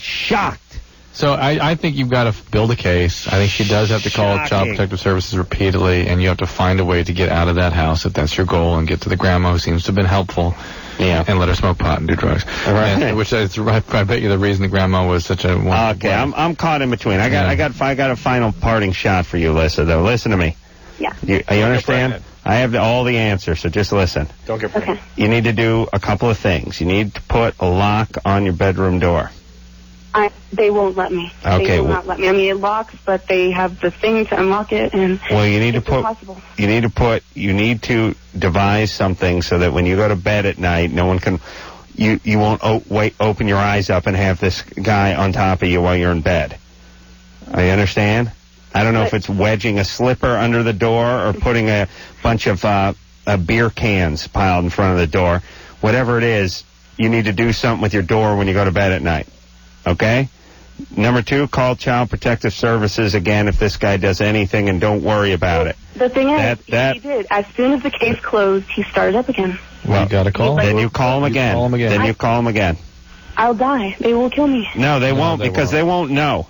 So I think you've got to build a case. I think she does have to call Child Protective Services repeatedly, and you have to find a way to get out of that house if that's your goal, and get to the grandma who seems to have been helpful. Yeah. And let her smoke pot and do drugs. Right. And, which I bet you the reason the grandma was such a wonderful Okay, I'm caught in between. I got a final parting shot for you, Lissa, though. Listen to me. Yeah. You understand? I have all the answers, so just listen. Don't get pregnant. Okay. You need to do a couple of things. You need to put a lock on your bedroom door. They won't let me. Okay, they will not let me. I mean, it locks, but they have the thing to unlock it, and you need to put. Impossible. You need to devise something so that when you go to bed at night, no one can. You won't open your eyes up and have this guy on top of you while you're in bed. I understand. I don't know if it's wedging a slipper under the door or putting a bunch of beer cans piled in front of the door. Whatever it is, you need to do something with your door when you go to bed at night. Okay? Number 2, call Child Protective Services again if this guy does anything, and don't worry about it. The thing is, he did. As soon as the case closed, he started up again. Well, you got to call him. Then you call him again. Then you call him again. I'll die. They will kill me. No, they won't, because they won't know.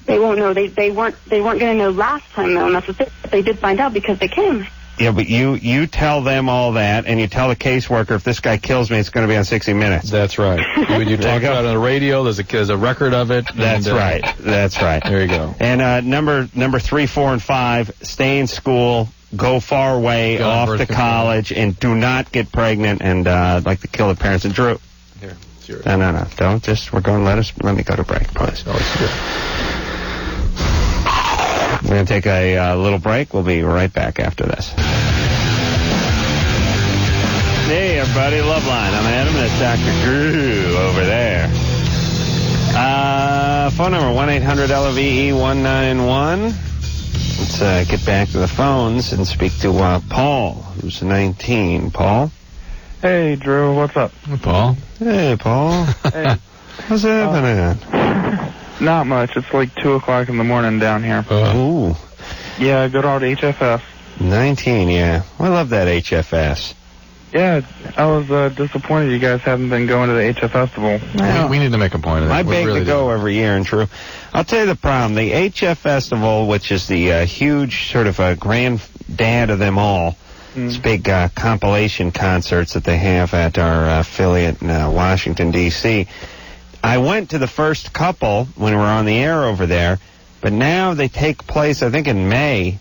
They won't know. They weren't going to know last time, though, and that's what they did find out because they came. Yeah, but you tell them all that, and you tell the caseworker, if this guy kills me, it's going to be on 60 Minutes. That's right. When you talk about it on the radio, there's a record of it. That's right. That's right. There you go. And number 3, 4, and 5, stay in school, go far away, off to college, and do not get pregnant and like to kill the parents. And Drew. Here, it's yours. No. Don't just, let me go to break, please. We're going to take a little break. We'll be right back after this. Hey, everybody, Loveline. I'm Adam. That's Dr. Drew over there. Phone number 1-800-LOVE-191. Let's get back to the phones and speak to Paul, who's 19. Paul? Hey, Drew. What's up? Hey, Paul. Hey, Paul. Hey. What's happening? Not much. It's like 2 o'clock in the morning down here. Ooh. Yeah, good old HFS. 19, yeah. I love that HFS. Yeah, I was disappointed you guys haven't been going to the HF Festival. We need to make a point of that. I beg to go every year, and true. I'll tell you the problem. The HF Festival, which is the huge sort of granddad of them all, it's big compilation concerts that they have at our affiliate in Washington, D.C., I went to the first couple when we were on the air over there, but now they take place, I think, in May.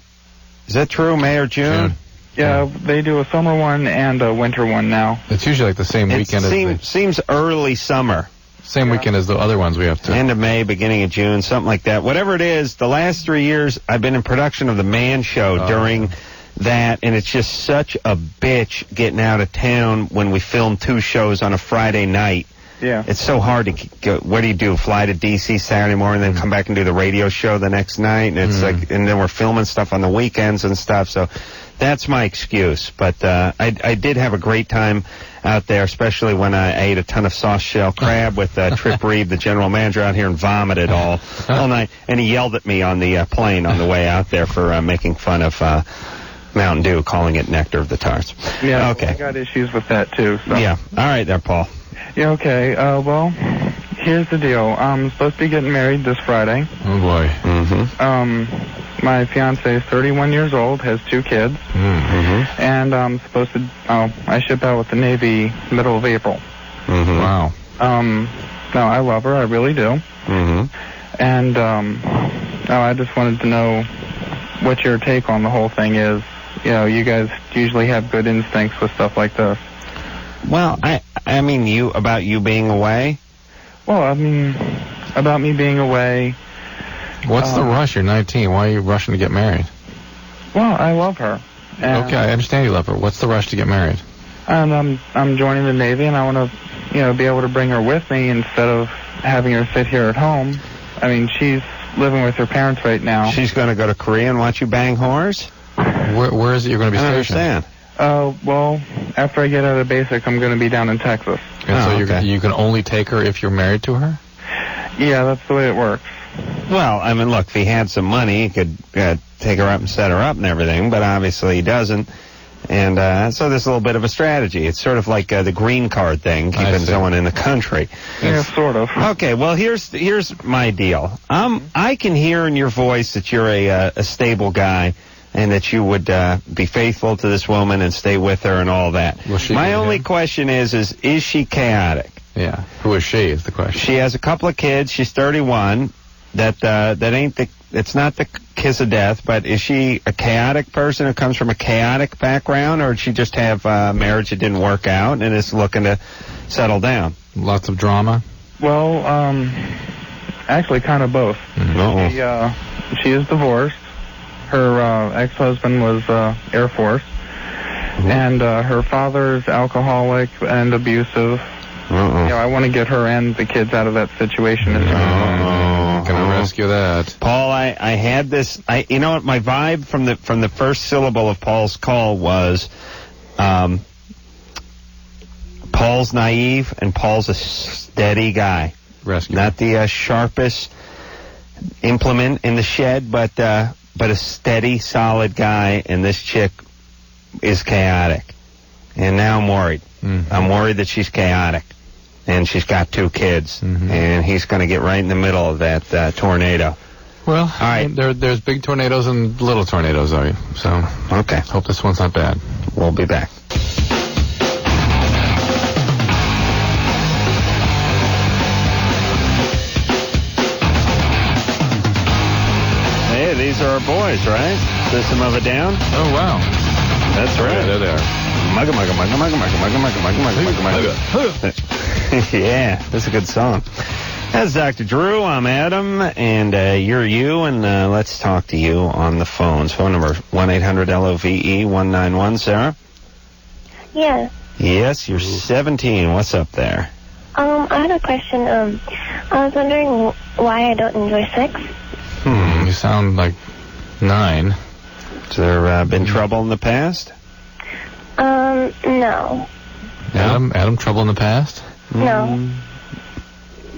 Is that true, May or June? Yeah, they do a summer one and a winter one now. It's usually like the same weekend as seems early summer. Same weekend as the other ones we have to. End of May, beginning of June, something like that. Whatever it is, the last 3 years I've been in production of The Man Show during that, and it's just such a bitch getting out of town when we film 2 shows on a Friday night. Yeah. It's so hard to go. What do you do? Fly to D.C. Saturday morning, then come back and do the radio show the next night? And it's like, and then we're filming stuff on the weekends and stuff. So that's my excuse. But I did have a great time out there, especially when I ate a ton of soft shell crab with Trip Reed, the general manager out here, and vomited all night. And he yelled at me on the plane on the way out there for making fun of Mountain Dew, calling it nectar of the tarts. Yeah. Okay. I got issues with that too. So. Yeah. All right, there, Paul. Yeah, okay. Well, here's the deal. I'm supposed to be getting married this Friday. Oh, boy. Mm-hmm. My fiance is 31 years old, has 2 kids. Mm-hmm. And I'm supposed to, I ship out with the Navy middle of April. Mm-hmm. Wow. No, I love her. I really do. Mm-hmm. And, I just wanted to know what your take on the whole thing is. You know, you guys usually have good instincts with stuff like this. Well, I mean, about you being away? Well, I mean, about me being away. What's the rush? You're 19. Why are you rushing to get married? Well, I love her. Okay, I understand you love her. What's the rush to get married? And I'm joining the Navy, and I want to, be able to bring her with me instead of having her sit here at home. I mean, she's living with her parents right now. She's going to go to Korea and watch you bang whores? Where is it you're going to be stationed? I understand. Well, after I get out of basic, I'm going to be down in Texas. And so you can only take her if you're married to her? Yeah, that's the way it works. Well, I mean, look, if he had some money, he could take her up and set her up and everything, but obviously he doesn't. And so there's a little bit of a strategy. It's sort of like the green card thing, keeping someone in the country. Yeah, sort of. Okay, well, here's my deal. I can hear in your voice that you're a stable guy, and that you would be faithful to this woman and stay with her and all that. My only question is she chaotic? Yeah. Who is she is the question. She has a couple of kids. She's 31. That ain't it's not the kiss of death, but is she a chaotic person who comes from a chaotic background, or did she just have a marriage that didn't work out and is looking to settle down? Lots of drama? Well, actually kind of both. She is divorced. Her ex-husband was Air Force, and her father's alcoholic and abusive. I want to get her and the kids out of that situation. Gonna rescue that. Paul, I had this. You know what? My vibe from the first syllable of Paul's call was, Paul's naive and Paul's a steady guy. Rescue. Not the sharpest implement in the shed, but a steady, solid guy, and this chick is chaotic. And now I'm worried. Mm-hmm. I'm worried that she's chaotic. And she's got 2 kids. Mm-hmm. And he's going to get right in the middle of that tornado. Well, all right. There's big tornadoes and little tornadoes, though. So, okay. Hope this one's not bad. We'll be back. Hey, these are our boys, right? System of a Down? Oh, wow. That's right. Yeah, there they are. Mugga, mugga, mugga, mugga, mugga, mugga, mugga, mugga, mugga, mugga, mugga. Yeah, that's a good song. That's Dr. Drew. I'm Adam, and you're you, and let's talk to you on the phones. Phone number 1-800-LOVE-191. Sarah? Yeah. Yes, you're 17. What's up there? I had a question. I was wondering why I don't enjoy sex. You sound like 9. Has there been trouble in the past? No. Adam, trouble in the past? No.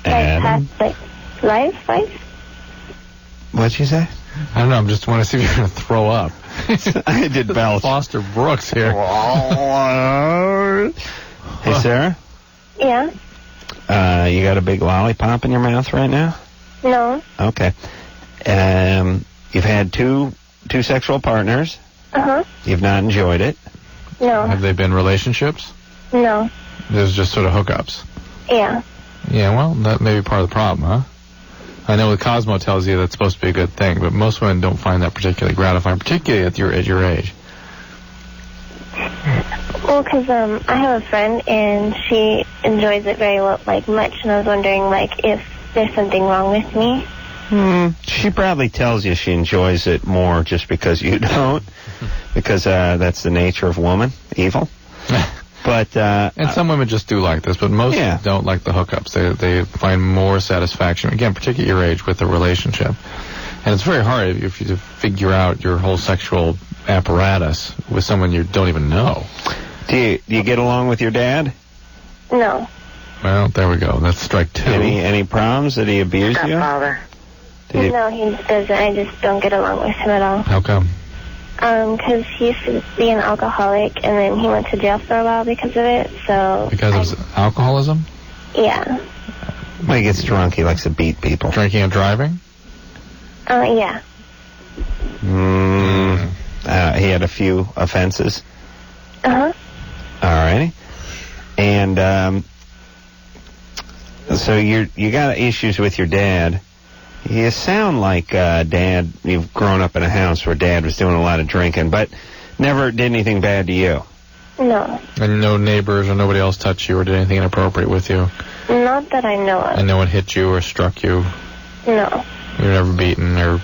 Adam? Like, life? What'd you say? I don't know. I just want to see if you're going to throw up. I did belch. Foster Brooks here. Hey, Sarah? Yeah. You got a big lollipop in your mouth right now? No. Okay. You've had two sexual partners. Uh-huh. You've not enjoyed it. No. Have they been relationships? No. There's just sort of hookups. Yeah. Yeah, well, that may be part of the problem, huh? I know the Cosmo tells you that's supposed to be a good thing, but most women don't find that particularly gratifying, particularly at your age. Well, because I have a friend, and she enjoys it very much, and I was wondering, if there's something wrong with me. She probably tells you she enjoys it more just because you don't, because that's the nature of woman, evil. But and some women just do like this, but most don't like the hookups. They find more satisfaction, again, particularly at your age, with a relationship. And it's very hard if you to figure out your whole sexual apparatus with someone you don't even know. Do you get along with your dad? No. Well, there we go. That's strike 2. Any problems? Did he abuse you? Stepfather. No, he doesn't. I just don't get along with him at all. How come? Because he used to be an alcoholic, and then he went to jail for a while because of it, so... Because of his alcoholism? Yeah. When he gets drunk, he likes to beat people. Drinking and driving? Yeah. He had a few offenses? Uh-huh. All righty. And, so you got issues with your dad. You sound like, Dad, you've grown up in a house where Dad was doing a lot of drinking, but never did anything bad to you. No. And no neighbors or nobody else touched you or did anything inappropriate with you? Not that I know of. And no one hit you or struck you? No. You were never beaten or...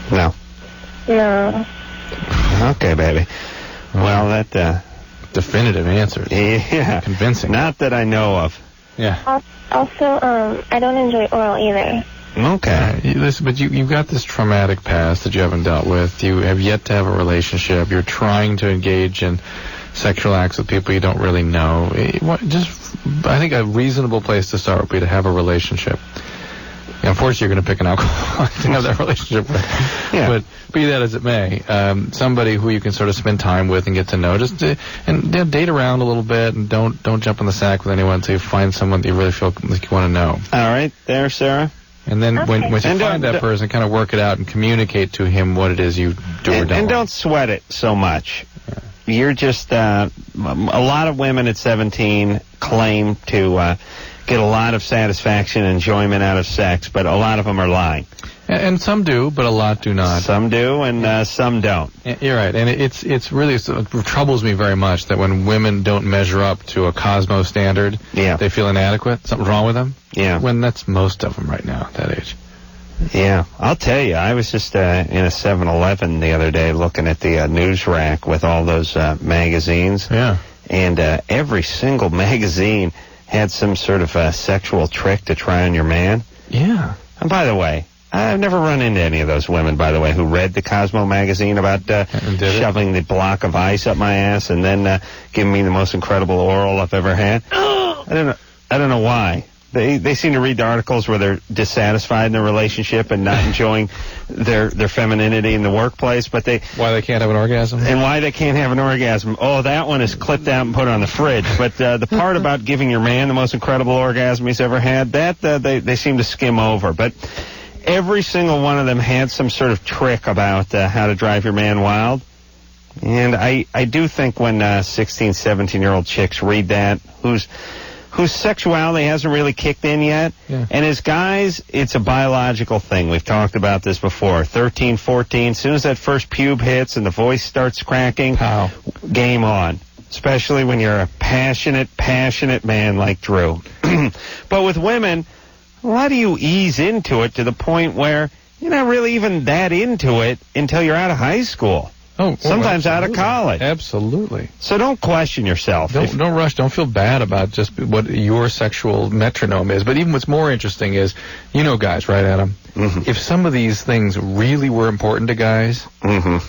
No. No. Okay, baby. Well, that, definitive answers. Yeah. Convincing. Not that I know of. Yeah. Also, I don't enjoy oral either. Okay. Listen, but you've got this traumatic past that you haven't dealt with. You have yet to have a relationship. You're trying to engage in sexual acts with people you don't really know. I think a reasonable place to start would be to have a relationship. Unfortunately, you're going to pick an alcoholic to have that relationship with. Yeah. But be that as it may, somebody who you can sort of spend time with and get to know. And date around a little bit, and don't jump in the sack with anyone until you find someone that you really feel like you want to know. All right, there, Sarah. And then when you find that person, kind of work it out and communicate to him what it is you do or don't. And don't sweat it so much. Yeah. You're just a lot of women at 17 claim to get a lot of satisfaction and enjoyment out of sex, but a lot of them are lying. And some do, but a lot do not. Some do, and some don't. You're right, and it really troubles me very much that when women don't measure up to a Cosmo standard, they feel inadequate. Something's wrong with them. Yeah. When that's most of them right now at that age. Yeah, I'll tell you, I was just in a 7-Eleven the other day looking at the news rack with all those magazines. Yeah. And every single magazine had some sort of sexual trick to try on your man. Yeah. And by the way, I've never run into any of those women, by the way, who read the Cosmo magazine about shoving the block of ice up my ass and then giving me the most incredible oral I've ever had. I don't know why. They seem to read the articles where they're dissatisfied in their relationship and not enjoying their femininity in the workplace, but why they can't have an orgasm? And why they can't have an orgasm. Oh, that one is clipped out and put on the fridge. But the part about giving your man the most incredible orgasm he's ever had, that they seem to skim over. But every single one of them had some sort of trick about how to drive your man wild. And I do think when 16, 17-year-old chicks read that, whose sexuality hasn't really kicked in yet. Yeah. And as guys, it's a biological thing. We've talked about this before. 13, 14, as soon as that first pube hits and the voice starts cracking, game on. Especially when you're a passionate man like Drew. But with women, how do you ease into it to the point where you're not really even that into it until you're out of high school? Sometimes out of college. Absolutely. So don't question yourself. Don't rush. Don't feel bad about just what your sexual metronome is. But even what's more interesting is, you know guys, right, Adam? Mm-hmm. If some of these things really were important to guys, mm-hmm.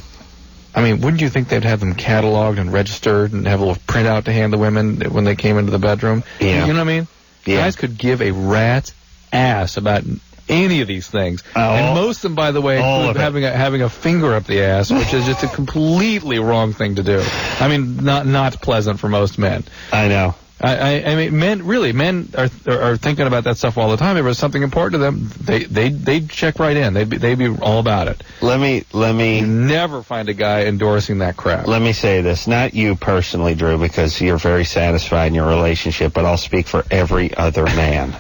I mean, wouldn't you think they'd have them cataloged and registered and have a little printout to hand the women when they came into the bedroom? Yeah. You know what I mean? Yeah. Guys could give a rat's ass about any of these things. And most of them, by the way, include having a finger up the ass, which is just a completely wrong thing to do. I mean, not pleasant for most men. I know. I mean, men are thinking about that stuff all the time. If it's something important to them, they'd check right in. They'd be all about it. Let me. You never find a guy endorsing that crap. Let me say this, not you personally, Drew, because you're very satisfied in your relationship, but I'll speak for every other man.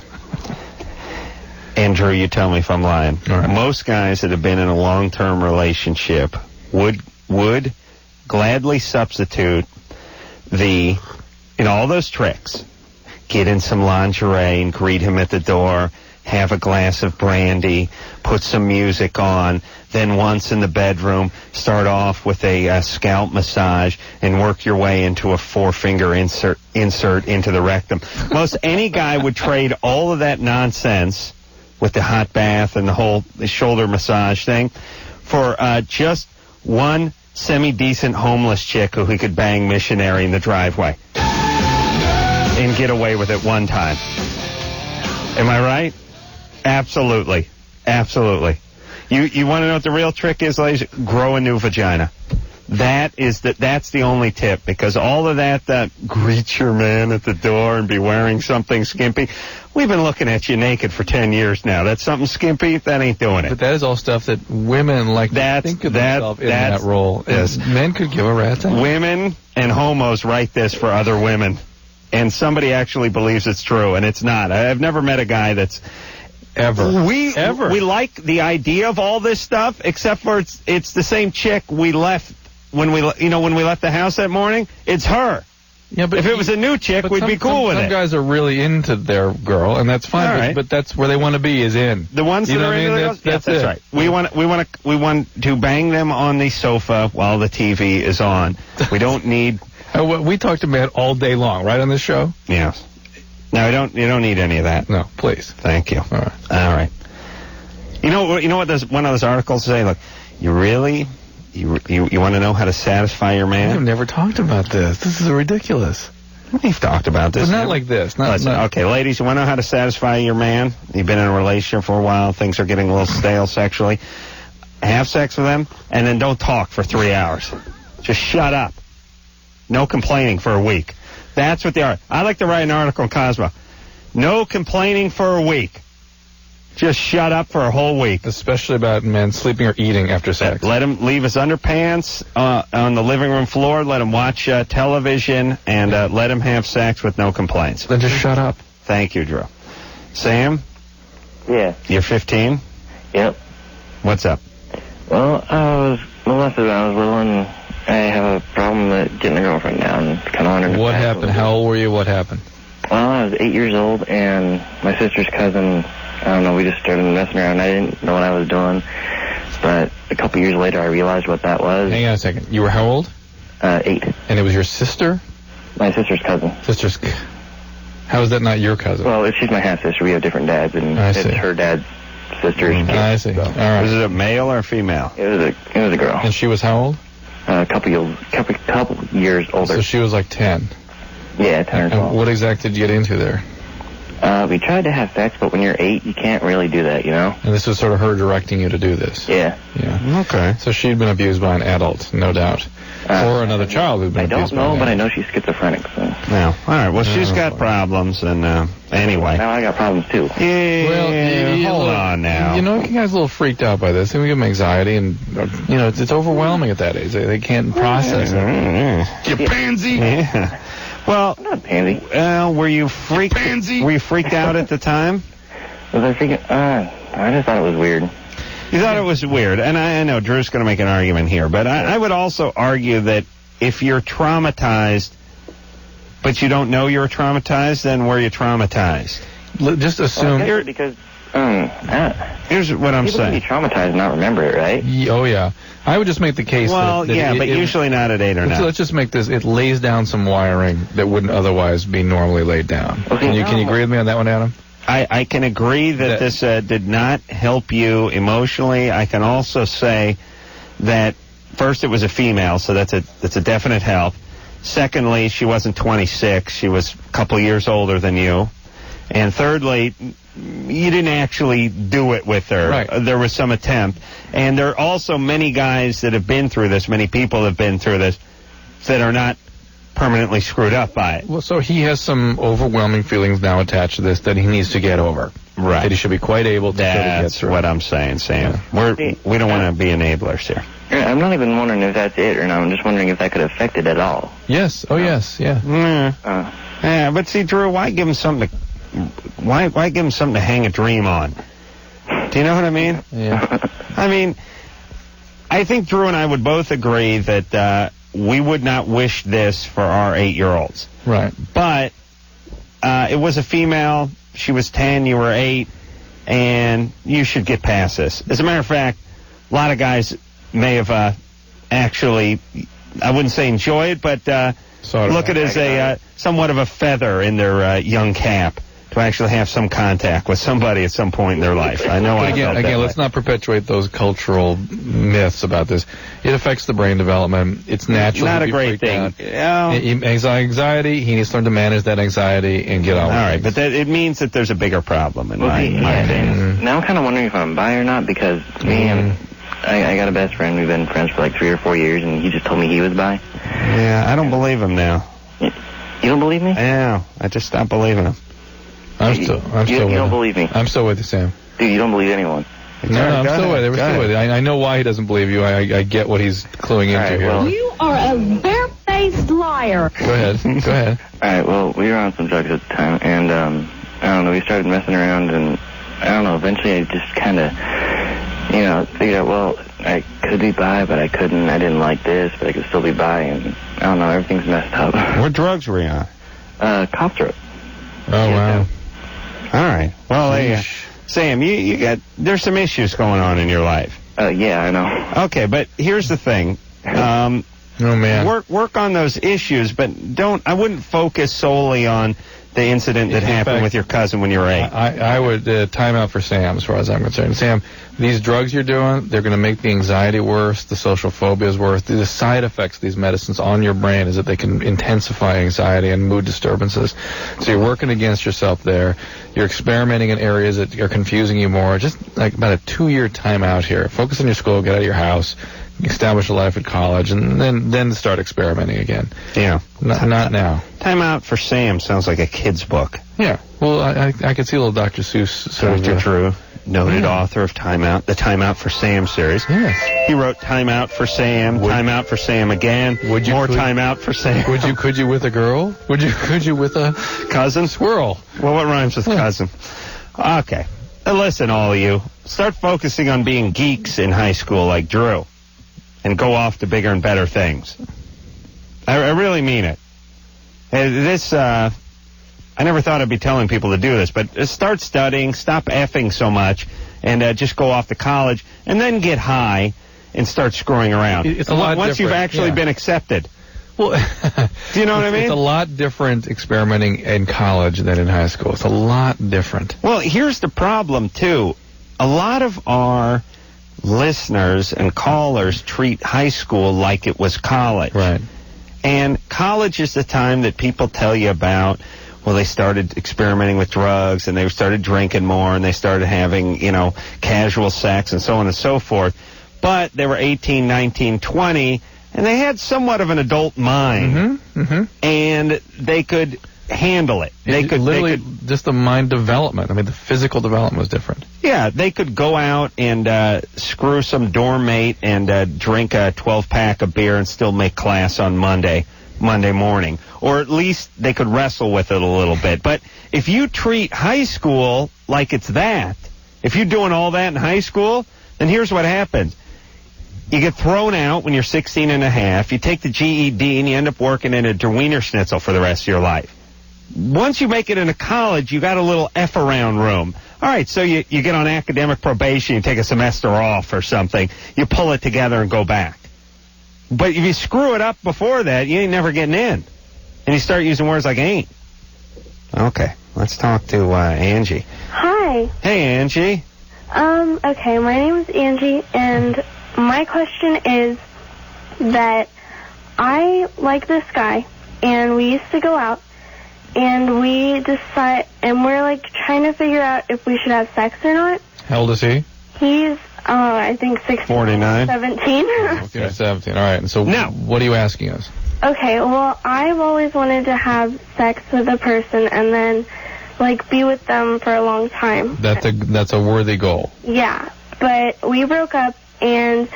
And Drew, you tell me if I'm lying. Right. Most guys that have been in a long-term relationship would gladly substitute all those tricks. Get in some lingerie and greet him at the door, have a glass of brandy, put some music on, then once in the bedroom, start off with a scalp massage and work your way into a 4-finger insert into the rectum. Most any guy would trade all of that nonsense with the hot bath and the shoulder massage thing for just one semi-decent homeless chick who he could bang missionary in the driveway and get away with it one time. Am I right? Absolutely. Absolutely. You want to know what the real trick is, ladies? Grow a new vagina. That's the only tip, because all of that greet your man at the door and be wearing something skimpy. We've been looking at you naked for 10 years now. That's something skimpy? That ain't doing it. But that is all stuff that women like to think of themselves in that role. Yes. Men could give a rat's ass. Women and homos write this for other women. And somebody actually believes it's true, and it's not. I've never met a guy that's... Ever. We like the idea of all this stuff, except for it's the same chick we left when we left the house that morning. It's her. Yeah, but if it was a new chick, we'd be cool with it. Some guys are really into their girl, and that's fine. Right. But that's where they want to be, is in. The ones that are into girls? That's it. Right. We want to bang them on the sofa while the TV is on. We don't need. We talk to men all day long, right, on this show? Yes. No, you don't need any of that. No, please. Thank you. All right. You know what one of those articles say? Look, you really you want to know how to satisfy your man? I've never talked about this. This is ridiculous. We've talked about this. But not like this. Okay, ladies, you want to know how to satisfy your man? You've been in a relationship for a while. Things are getting a little stale sexually. Have sex with them, and then don't talk for 3 hours. Just shut up. No complaining for a week. That's what they are. I like to write an article in Cosmo. No complaining for a week. Just shut up for a whole week. Especially about men sleeping or eating after sex. Let him leave his underpants on the living room floor. Let him watch television, and let him have sex with no complaints. Then just shut up. Thank you, Drew. Sam? Yeah. You're 15? Yep. What's up? Well, I was molested when I was little, and I have a problem with getting a girlfriend now, and kind of wondering. What happened? How old were you? What happened? Well, I was 8 years old, and my sister's cousin, I don't know, we just started messing around. I didn't know what I was doing, but a couple years later I realized what that was. Hang on a second. You were how old? 8. And it was your sister? My sister's cousin. How is that not your cousin? Well, she's my half-sister. We have different dads, and it's her dad's sister's kid. I see. All right. Was it a male or a female? It was a girl. And she was how old? A couple years older. So she was like 10. Yeah, 10 or 12. And what exactly did you get into there? We tried to have sex, but when you're 8, you can't really do that, you know? And this was sort of her directing you to do this? Yeah. Okay. So she'd been abused by an adult, no doubt. Or another child who's been abused. I don't know, but I know she's schizophrenic. So. No. All right. Well, she's got problems, and anyway. Now I got problems too. Yeah. Well, hold on now. You know, you guys are a little freaked out by this. They give them anxiety, and it's overwhelming at that age. They can't process it. You pansy. Yeah. Well, I'm not a pansy. Were you freaked? Pansy. Were you freaked out at the time? Was I freaking? I just thought it was weird. You thought it was weird, and I know Drew's going to make an argument here, but I would also argue that if you're traumatized, but you don't know you're traumatized, then were you traumatized? Just assume. Well, because here's what I'm people saying. can be traumatized and not remember it, right? Oh, yeah. I would just make the case but usually not at 8 or 9. So let's just make this, it lays down some wiring that wouldn't otherwise be normally laid down. Okay, Can you agree with me on that one, Adam? I can agree that this did not help you emotionally. I can also say that, first, it was a female, so that's a definite help. Secondly, she wasn't 26. She was a couple years older than you. And thirdly, you didn't actually do it with her. Right. There was some attempt. And there are also many guys that have been through this, many people have been through this, that are not permanently screwed up by it. Well, so he has some overwhelming feelings now attached to this that he needs to get over. Right. That he should be quite able to get through. That's what I'm saying, Sam. Yeah. We don't want to be enablers here. I'm not even wondering if that's it or not. I'm just wondering if that could affect it at all. Yes. Oh, yes. Yeah. Yeah, but see, Drew, why give him something to... Why give him something to hang a dream on? Do you know what I mean? Yeah. I mean, I think Drew and I would both agree that we would not wish this for our 8-year-olds. Right. But it was a female. She was 10. You were 8. And you should get past this. As a matter of fact, a lot of guys may have actually, I wouldn't say enjoy it, but look at it as somewhat of a feather in their young cap to actually have some contact with somebody at some point in their life. I know. But again, let's not perpetuate those cultural myths about this. It affects the brain development. It's natural. Not a great thing. Anxiety. He needs to learn to manage that anxiety and get on. All right, but it means that there's a bigger problem in my opinion. Now I'm kind of wondering if I'm bi or not because me and I got a best friend. We've been friends for like 3 or 4 years, and he just told me he was bi. Yeah, I don't believe him now. You don't believe me? Yeah, I just stopped believing him. I'm still with you. You don't believe me? I'm still with you, Sam. Dude, you don't believe anyone? No, I'm still with you. We're still with you. I know why he doesn't believe you. I get what he's cluing into here. Well, you are a barefaced liar. Go ahead. All right, well, we were on some drugs at the time, and I don't know, we started messing around, and I don't know, eventually I just kind of, figured out, well, I could be bi, but I couldn't. I didn't like this, but I could still be bi, and I don't know, everything's messed up. What drugs were you on? Cough syrup. Oh, wow. All right. Well, Sam, you got, there's some issues going on in your life. Yeah, I know. Okay, but here's the thing. Oh, man. Work on those issues, but I wouldn't focus solely on the incident that happened with your cousin when you were 8. I would time out for Sam as far as I'm concerned. Sam, these drugs you're doing, they're going to make the anxiety worse, the social phobias worse. The side effects of these medicines on your brain is that they can intensify anxiety and mood disturbances. So you're working against yourself there. You're experimenting in areas that are confusing you more. Just like about a 2-year time out here. Focus on your school, get out of your house, establish a life at college, and then start experimenting again. Yeah. Not now. Time Out for Sam sounds like a kid's book. Yeah. Well, I could see a little Dr. Seuss sort Dr. of... Drew, noted author of Time Out, the Time Out for Sam series. Yes. He wrote Time Out for Sam, Time Out for Sam again, Time Out for Sam. Could you with a girl? Could you with a cousin? Squirrel. Well, what rhymes with cousin? Okay. Listen, all of you. Start focusing on being geeks in high school like Drew. And go off to bigger and better things. I really mean it. I never thought I'd be telling people to do this, but start studying, stop effing so much, and just go off to college, and then get high and start screwing around. It's a lot once you've actually been accepted. Well, do you know what I mean? It's a lot different experimenting in college than in high school. It's a lot different. Well, here's the problem, too. A lot of our listeners and callers treat high school like it was college. Right. And college is the time that people tell you about, well, they started experimenting with drugs and they started drinking more and they started having, casual sex and so on and so forth. But they were 18, 19, 20 and they had somewhat of an adult mind, and they could handle it. They could just the mind development. I mean, the physical development was different. Yeah, they could go out and screw some dorm mate and drink a 12-pack of beer and still make class on Monday morning. Or at least they could wrestle with it a little bit. But if you treat high school like it's that, if you're doing all that in high school, then here's what happens. You get thrown out when you're 16 and a half. You take the GED and you end up working in a Der Wiener Schnitzel for the rest of your life. Once you make it into college, you got a little F-around room. All right, so you get on academic probation, you take a semester off or something. You pull it together and go back. But if you screw it up before that, you ain't never getting in. And you start using words like ain't. Okay, let's talk to Angie. Hi. Hey, Angie. Okay, my name is Angie, and my question is that I like this guy, and we used to go out, and we decide, and we're like trying to figure out if we should have sex or not. How old is he? He's, I think 16. 49. 17. Okay, 17. All right. And so what are you asking us? Okay, well, I've always wanted to have sex with a person and then, like, be with them for a long time. That's a worthy goal. Yeah, but we broke up, and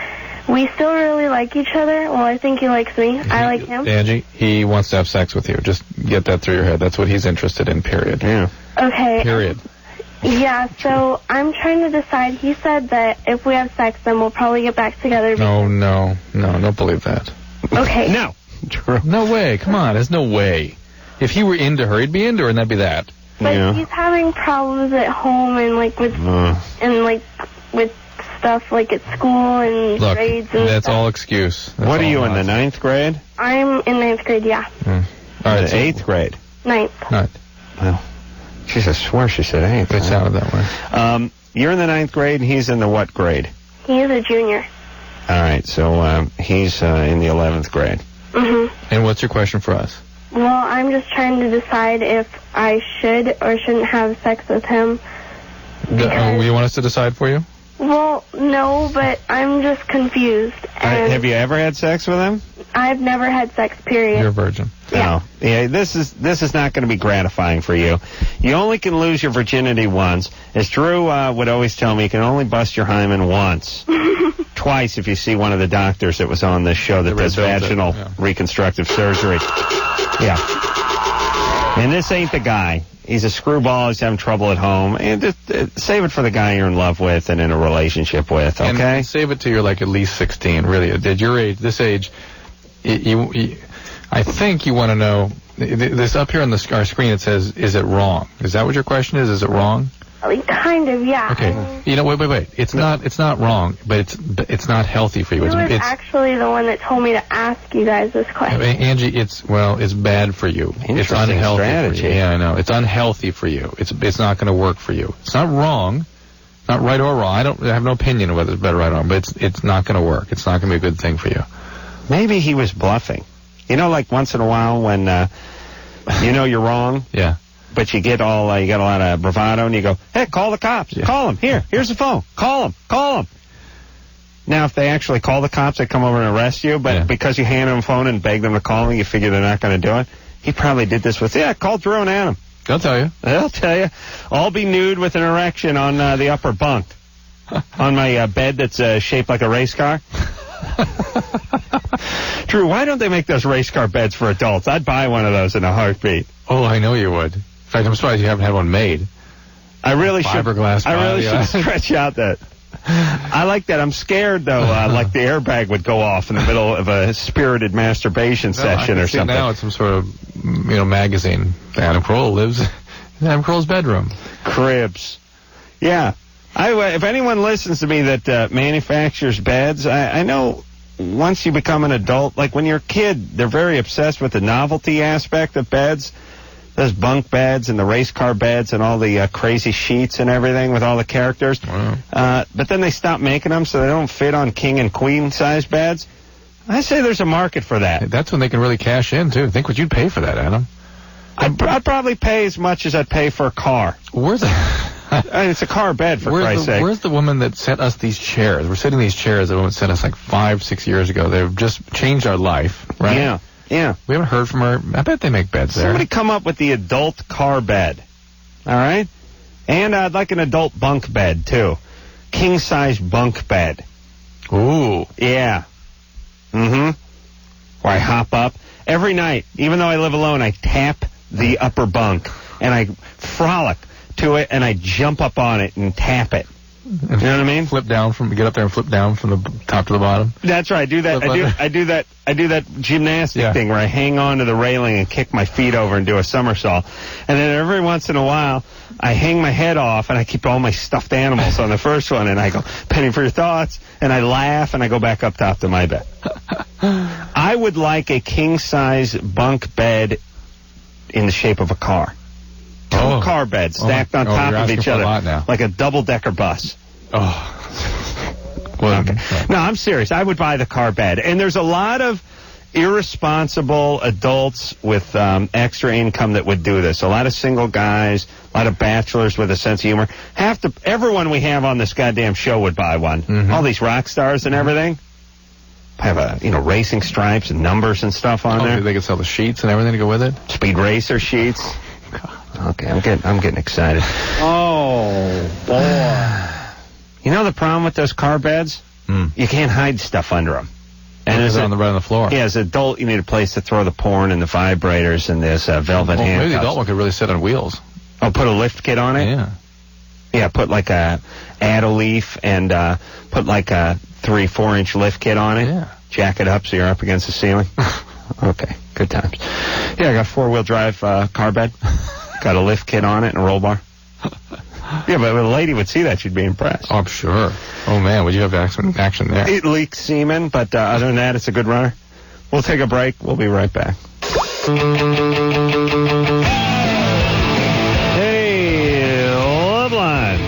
we still really like each other. Well, I think he likes me. I like him. Angie, he wants to have sex with you. Just get that through your head. That's what he's interested in, period. Yeah. Okay. Period. Yeah, so I'm trying to decide. He said that if we have sex, then we'll probably get back together. No, don't believe that. Okay. No. True. No way. Come on, there's no way. If he were into her, he'd be into her, and that'd be that. But he's having problems at home and, like, with stuff, like, at school and grades and that's stuff. all excuse. What are you in the 9th grade? I'm in 9th grade, yeah. All right, 8th grade. 9th. Well, geez, I swear she said 8th. It sounded that way. You're in the 9th grade, and he's in the what grade? He is a junior. All right, so he's in the 11th grade. And what's your question for us? Well, I'm just trying to decide if I should or shouldn't have sex with him. You want us to decide for you? Well, no, but I'm just confused. And Have you ever had sex with him? I've never had sex, period. You're a virgin. Yeah. No. Yeah, this is not going to be gratifying for you. You only can lose your virginity once. As Drew would always tell me, you can only bust your hymen once. Twice if you see one of the doctors that was on this show that does vaginal reconstructive surgery. Yeah. And this ain't the guy. He's a screwball. He's having trouble at home. And just save it for the guy you're in love with and in a relationship with, okay? And save it till you're like at least 16, really. At your age, this age, I think you want to know, this up here on our screen, it says, is it wrong? Is that what your question is? Is it wrong? Kind of, yeah. Okay. You know, wait. It's not wrong, but it's not healthy for you. He was actually the one that told me to ask you guys this question. Angie, it's bad for you. It's unhealthy strategy. For you. Yeah, I know. It's unhealthy for you. It's not going to work for you. It's not wrong. Not right or wrong. I have no opinion of whether it's better or wrong, but it's not going to work. It's not going to be a good thing for you. Maybe he was bluffing. You know, like once in a while when you know you're wrong. Yeah. But you get a lot of bravado, and you go, hey, call the cops. Yeah. Call them. Here's the phone. Call them. Now, if they actually call the cops, they come over and arrest you, but because you hand them a phone and beg them to call them, you figure they're not going to do it. He probably did this with, call Drew and Adam. They'll tell you. I'll be nude with an erection on the upper bunk. On my bed that's shaped like a race car. Drew, why don't they make those race car beds for adults? I'd buy one of those in a heartbeat. Oh, I know you would. In fact, I'm surprised you haven't had one made. I really Fiberglass should stretch out that. I like that. I'm scared, though, like the airbag would go off in the middle of a spirited masturbation session or something. Now it's some sort of, magazine. Adam Carolla lives in Adam Carolla's bedroom. Cribs. Yeah. If anyone listens to me that manufactures beds, I know once you become an adult, like when you're a kid, they're very obsessed with the novelty aspect of beds. Those bunk beds and the race car beds and all the crazy sheets and everything with all the characters. Wow. But then they stop making them so they don't fit on king and queen size beds. I say there's a market for that. That's when they can really cash in, too. Think what you'd pay for that, Adam. I'd probably pay as much as I'd pay for a car. Where's that? It's a car bed, for Christ's sake. Where's the woman that sent us these chairs? We're sitting in these chairs that the woman sent us like 5-6 years ago. They've just changed our life, right? Yeah. We haven't heard from her. I bet they make beds there. Somebody come up with the adult car bed. All right? And I'd like an adult bunk bed, too. King-size bunk bed. Ooh. Yeah. Where I hop up. Every night, even though I live alone, I tap the upper bunk, and I frolic to it, and I jump up on it and tap it. You know what I mean? Get up there and flip down from the top to the bottom. That's right. I do that. I do that gymnastic thing where I hang on to the railing and kick my feet over and do a somersault. And then every once in a while, I hang my head off and I keep all my stuffed animals on the first one, and I go, "Penny for your thoughts," and I laugh and I go back up top to my bed. I would like a king-size bunk bed in the shape of a car. Two car beds stacked on top of each other, like a double-decker bus. Okay. No, I'm serious. I would buy the car bed. And there's a lot of irresponsible adults with extra income that would do this. A lot of single guys, a lot of bachelors with a sense of humor. Everyone we have on this goddamn show would buy one. All these rock stars and everything have racing stripes and numbers and stuff on there. They could sell the sheets and everything to go with it. Speed racer sheets. Okay, I'm getting excited. Oh boy! You know the problem with those car beds? You can't hide stuff under them. And it's on the floor. Yeah, as an adult, you need a place to throw the porn and the vibrators and this velvet handcuffs. Maybe the adult one could really sit on wheels. Oh, put a lift kit on it? Yeah. Yeah, put like a add-a-leaf and put like a 3-4 inch lift kit on it. Yeah. Jack it up so you're up against the ceiling. Okay, good times. Yeah, I got a 4-wheel drive car bed. Got a lift kit on it and a roll bar. Yeah, but when a lady would see that, she'd be impressed. Oh, I'm sure. Oh, man, would you have action there? It leaks semen, but other than that, it's a good runner. We'll take a break. We'll be right back. Hey, Loveline.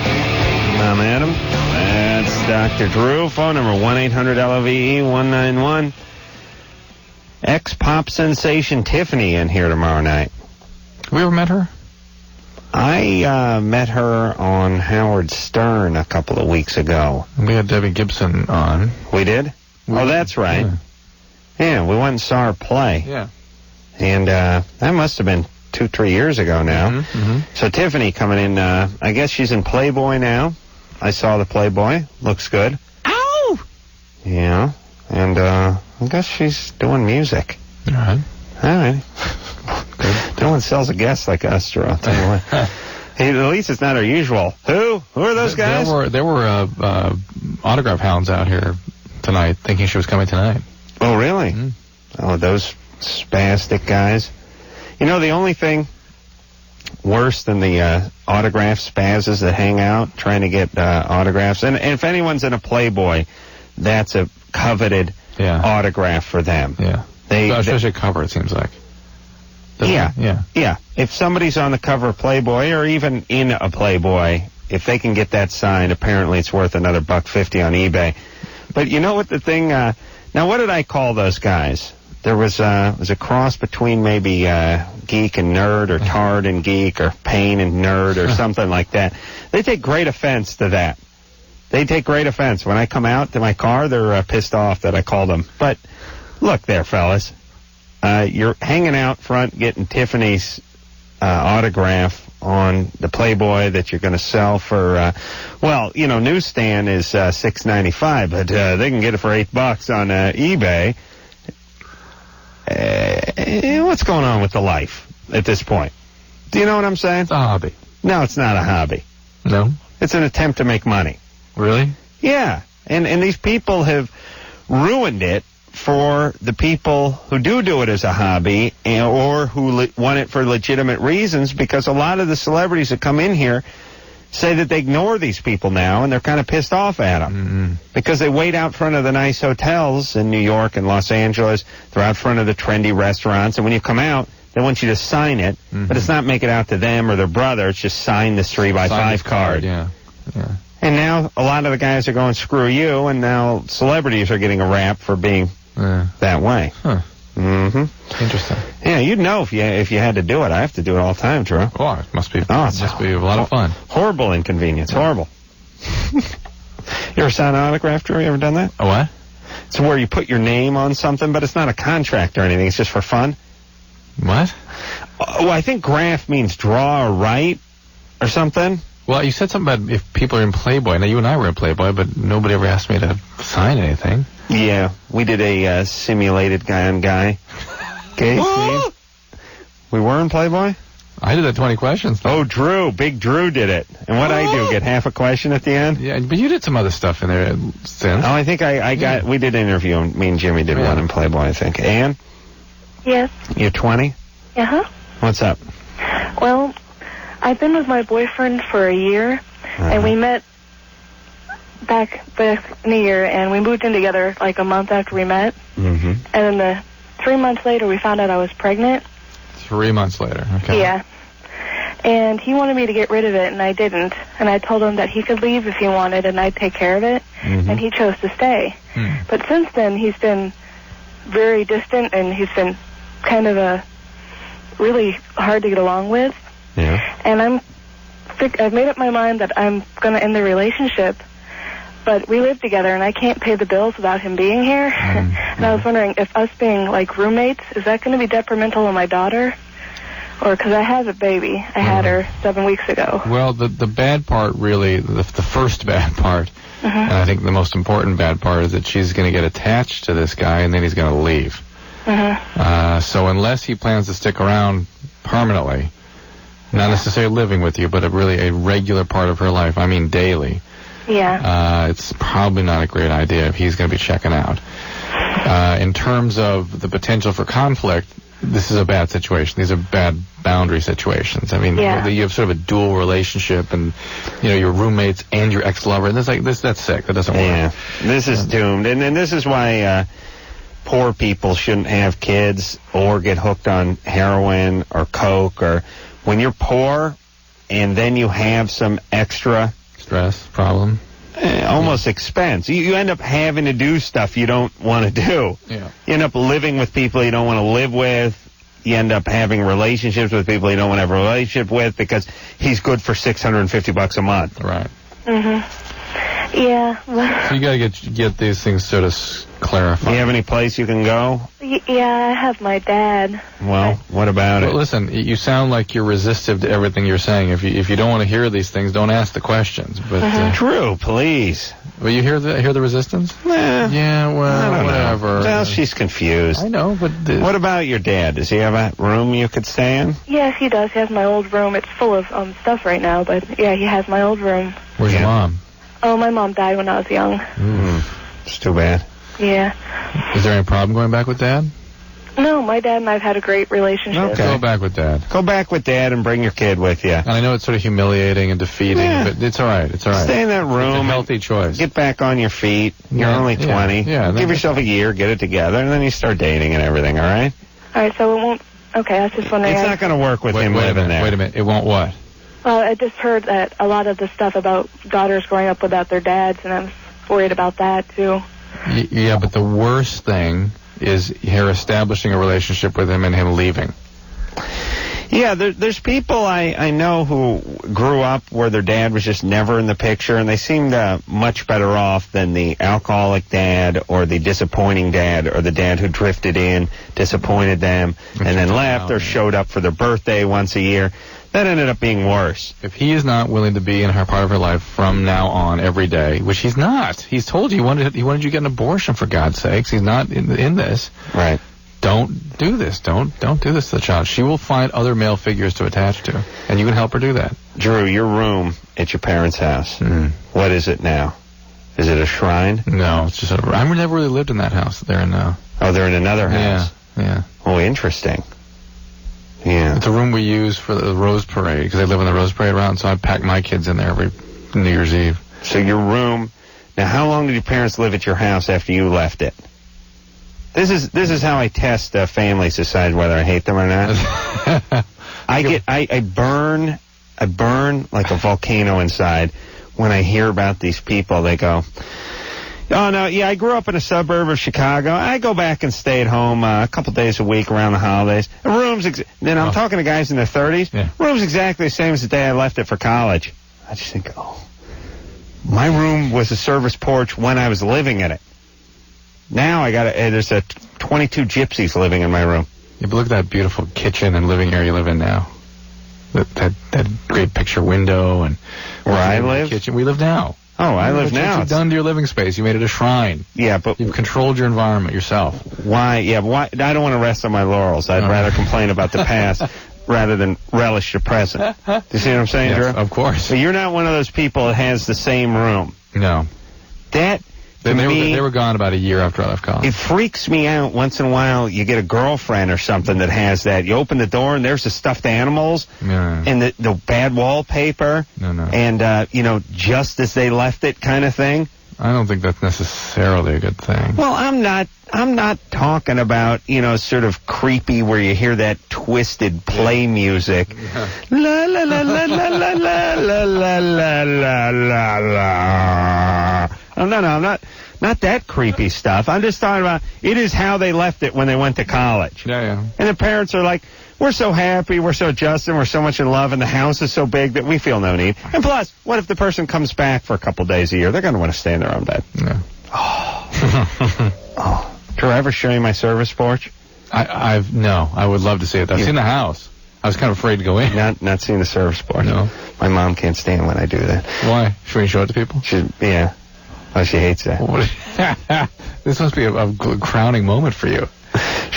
I'm Adam. That's Dr. Drew. Phone number 1-800-LOVE-191. Ex-pop sensation Tiffany in here tomorrow night. Have we ever met her? I met her on Howard Stern a couple of weeks ago. We had Debbie Gibson on. We did? That's right. Yeah, we went and saw her play. Yeah. And that must have been 2-3 years ago now. So Tiffany coming in, I guess she's in Playboy now. I saw the Playboy. Looks good. Ow! Yeah. And I guess she's doing music. All right. Good. No one sells a guest like us, Drew. I'll tell you what. Hey, at least it's not our usual. Who are those guys? There were autograph hounds out here tonight thinking she was coming tonight. Oh, really? Oh, those spastic guys. You know, the only thing worse than the autograph spazzes that hang out trying to get autographs, and if anyone's in a Playboy, that's a coveted autograph for them. Yeah. Especially a cover, it seems like. Yeah. If somebody's on the cover of Playboy or even in a Playboy, if they can get that signed, apparently it's worth another $1.50 on eBay. But you know what the thing? Now, what did I call those guys? There was a cross between maybe geek and nerd, or tard and geek, or pain and nerd, or something like that. They take great offense to that. They take great offense. When I come out to my car, they're pissed off that I called them. But look there, fellas. You're hanging out front getting Tiffany's autograph on the Playboy that you're going to sell for, newsstand is $6.95, but they can get it for $8 on eBay. What's going on with the life at this point? Do you know what I'm saying? It's a hobby. No, it's not a hobby. No? It's an attempt to make money. Really? Yeah. And these people have ruined it for the people who do it as a hobby, or who want it for legitimate reasons, because a lot of the celebrities that come in here say that they ignore these people now, and they're kind of pissed off at them because they wait out front of the nice hotels in New York and Los Angeles. They're out front of the trendy restaurants, and when you come out, they want you to sign it, but it's not make it out to them or their brother. It's just sign this 3x5 card. Yeah. And now a lot of the guys are going, screw you, and now celebrities are getting a rap for being that way. Huh. Mm-hmm. Interesting. Yeah, you'd know if you had to do it. I have to do it all the time, Drew. Oh, it must be a lot of fun. Horrible inconvenience. Horrible. You ever sign an autograph, Drew? You ever done that? A what? It's where you put your name on something, but it's not a contract or anything. It's just for fun. What? Well, I think graph means draw or write or something. Well, you said something about if people are in Playboy. Now, you and I were in Playboy, but nobody ever asked me to sign anything. Yeah, we did a simulated guy-on-guy case. We were in Playboy? I did that 20 questions. Oh, Drew. Big Drew did it. And what I do, get half a question at the end? Yeah, but you did some other stuff in there since. Oh, I think we did an interview, and me and Jimmy did one in Playboy, I think. Ann? Yes. You're 20? Uh-huh. What's up? Well, I've been with my boyfriend for a year, and we met back in the year, and we moved in together like a month after we met. Mm-hmm. And then 3 months later, we found out I was pregnant. 3 months later, okay. Yeah. And he wanted me to get rid of it, and I didn't. And I told him that he could leave if he wanted, and I'd take care of it. Mm-hmm. And he chose to stay. But since then, he's been very distant, and he's been kind of really hard to get along with. Yeah. And I've made up my mind that I'm going to end the relationship. But we live together, and I can't pay the bills without him being here. And I was wondering if us being like roommates, is that going to be detrimental to my daughter? Or because I have a baby. I had her 7 weeks ago. Well, the bad part, really, the first bad part, and I think the most important bad part, is that she's going to get attached to this guy, and then he's going to leave. So unless he plans to stick around permanently, not necessarily living with you, but a regular part of her life, I mean daily, it's probably not a great idea if he's going to be checking out. In terms of the potential for conflict, this is a bad situation. These are bad boundary situations. I mean, you have sort of a dual relationship, and your roommates and your ex-lover, and that's sick. That doesn't work. Yeah, this is doomed, and this is why poor people shouldn't have kids or get hooked on heroin or coke, or when you're poor and then you have some extra stress problem, almost expense. You end up having to do stuff you don't want to do. Yeah. You end up living with people you don't want to live with. You end up having relationships with people you don't want to have a relationship with because he's good for $650 a month. Right. Yeah. So you got to get these things sort of clarified. Do you have any place you can go? Yeah, I have my dad. Well, what about it? Listen, you sound like you're resistive to everything you're saying. If you don't want to hear these things, don't ask the questions. But Drew, please. Will you hear the resistance? Yeah, well, I don't whatever. know. Well, she's confused. I know, but what about your dad? Does he have a room you could stay in? Yes, he does. He has my old room. It's full of stuff right now, but yeah, he has my old room. Where's your mom? Oh, my mom died when I was young. It's too bad. Yeah. Is there any problem going back with Dad? No, my dad and I've had a great relationship. Okay. Go back with Dad. Go back with Dad and bring your kid with you. And I know it's sort of humiliating and defeating, but it's all right. It's all right. Stay in that room. It's a healthy choice. Get back on your feet. You're only 20. Yeah. Give yourself a year, get it together, and then you start dating and everything, all right? All right, so it won't... Okay, I was just wondering... It's not going to work with him living there. Wait a minute. It won't what? Well, I just heard that a lot of the stuff about daughters growing up without their dads, and I was worried about that, too. Yeah, but the worst thing is her establishing a relationship with him and him leaving. Yeah, there's people I know who grew up where their dad was just never in the picture, and they seemed much better off than the alcoholic dad or the disappointing dad or the dad who drifted in, disappointed them, and then left or showed up for their birthday once a year. That ended up being worse. If he is not willing to be in her part of her life from now on every day, which he's not. He's told you he wanted you to get an abortion, for God's sakes. He's not in this. Right. Don't do this. Don't do this to the child. She will find other male figures to attach to, and you can help her do that. Drew, your room at your parents' house, what is it now? Is it a shrine? No, it's just I've never really lived in that house that they're in now. Oh, they're in another house? Yeah. Oh, interesting. Yeah. It's a room we use for the Rose Parade, because I live in the Rose Parade route, so I pack my kids in there every New Year's Eve. So your room... Now, how long did your parents live at your house after you left it? This is how I test families, decide whether I hate them or not. I burn like a volcano inside when I hear about these people. They go, Oh, no, yeah, I grew up in a suburb of Chicago. I go back and stay at home a couple days a week around the holidays. The room's, then I'm talking to guys in their 30s. Yeah. Room's exactly the same as the day I left it for college. I just think, my room was a service porch when I was living in it. Now there's 22 gypsies living in my room. Yeah, but look at that beautiful kitchen and living area you live in now. That great picture window and where I live. Kitchen we live now. Oh, I live now. What you've done to your living space. You made it a shrine. Yeah, but you've controlled your environment yourself. Why? Yeah, why? I don't want to rest on my laurels. I'd rather complain about the past rather than relish the present. Do you see what I'm saying, Yes, Drew? of course. So you're not one of those people that has the same room. No. That. They were gone about a year after I left college. It freaks me out once in a while. You get a girlfriend or something that has that. You open the door and there's the stuffed animals and the bad wallpaper and, just as they left it kind of thing. I don't think that's necessarily a good thing. Well, I'm not talking about, sort of creepy where you hear that twisted play music. La la la la la la la la la la la la. Oh, no, I'm not that creepy stuff. I'm just talking about it is how they left it when they went to college. Yeah. And the parents are like, we're so happy, we're so adjusted, we're so much in love, and the house is so big that we feel no need. And plus, what if the person comes back for a couple days a year? They're going to want to stay in their own bed. Yeah. Did I ever show you my service porch? No, I would love to see it. I've seen the house. I was kind of afraid to go in. Not seeing the service porch. No. My mom can't stand when I do that. Why? Should we show it to people? Yeah. Oh, she hates that. This must be a crowning moment for you.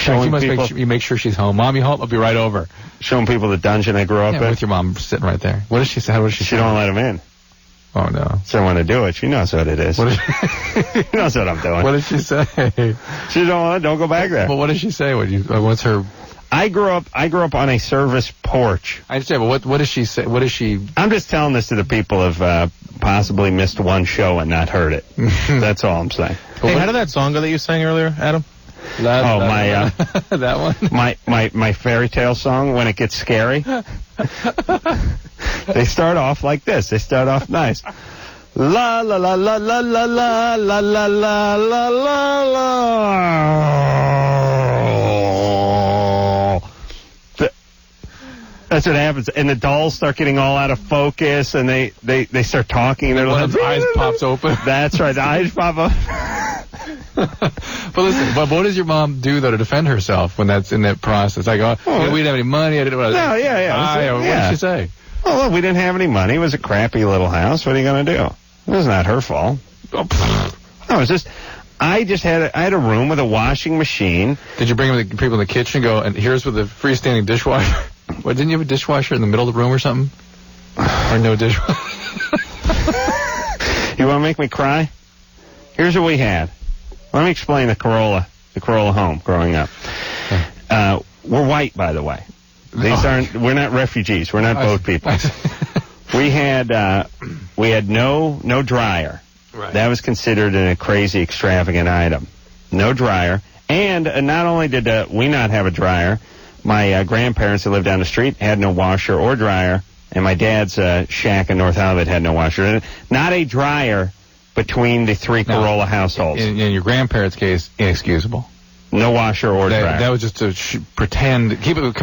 You make sure she's home. Mom, you home? I'll be right over. Showing people the dungeon I grew up in. With your mom sitting right there. What does she say? She don't let him in. Oh, no. She don't want to do it. She knows what it is. She knows what I'm doing. What does she say? She don't go back there. Well, what does she say? What's her... I grew up on a service porch. I understand, but what does she say? What is she... I'm just telling this to the people who've possibly missed one show and not heard it. That's all I'm saying. Hey, how did that song go that you sang earlier, Adam? That one? my fairy tale song, When It Gets Scary. They start off like this. They start off nice. La la la la la la la la la la la la la. That's what happens, and the dolls start getting all out of focus, and they start talking. And one of the eyes pops open. That's right, the eyes pop up. But listen, but what does your mom do though to defend herself when that's in that process? Like, we didn't have any money. I didn't. No, yeah. What did she say? Oh, look, we didn't have any money. It was a crappy little house. What are you going to do? It was not her fault. No, it was just. I had a room with a washing machine. Did you bring the people in the kitchen and go, and here's with the freestanding dishwasher? What, didn't you have a dishwasher in the middle of the room or something? Or no dishwasher? You want to make me cry? Here's what we had. Let me explain the Carolla home growing up. We're white, by the way. We're not refugees. We're not boat people. We had no dryer. Right. That was considered a crazy, extravagant item. No dryer. And not only did we not have a dryer, my grandparents that lived down the street had no washer or dryer, and my dad's shack in North Hollywood had no washer. Not a dryer between the three Carolla households. In your grandparents' case, inexcusable. No washer or dryer. That was just to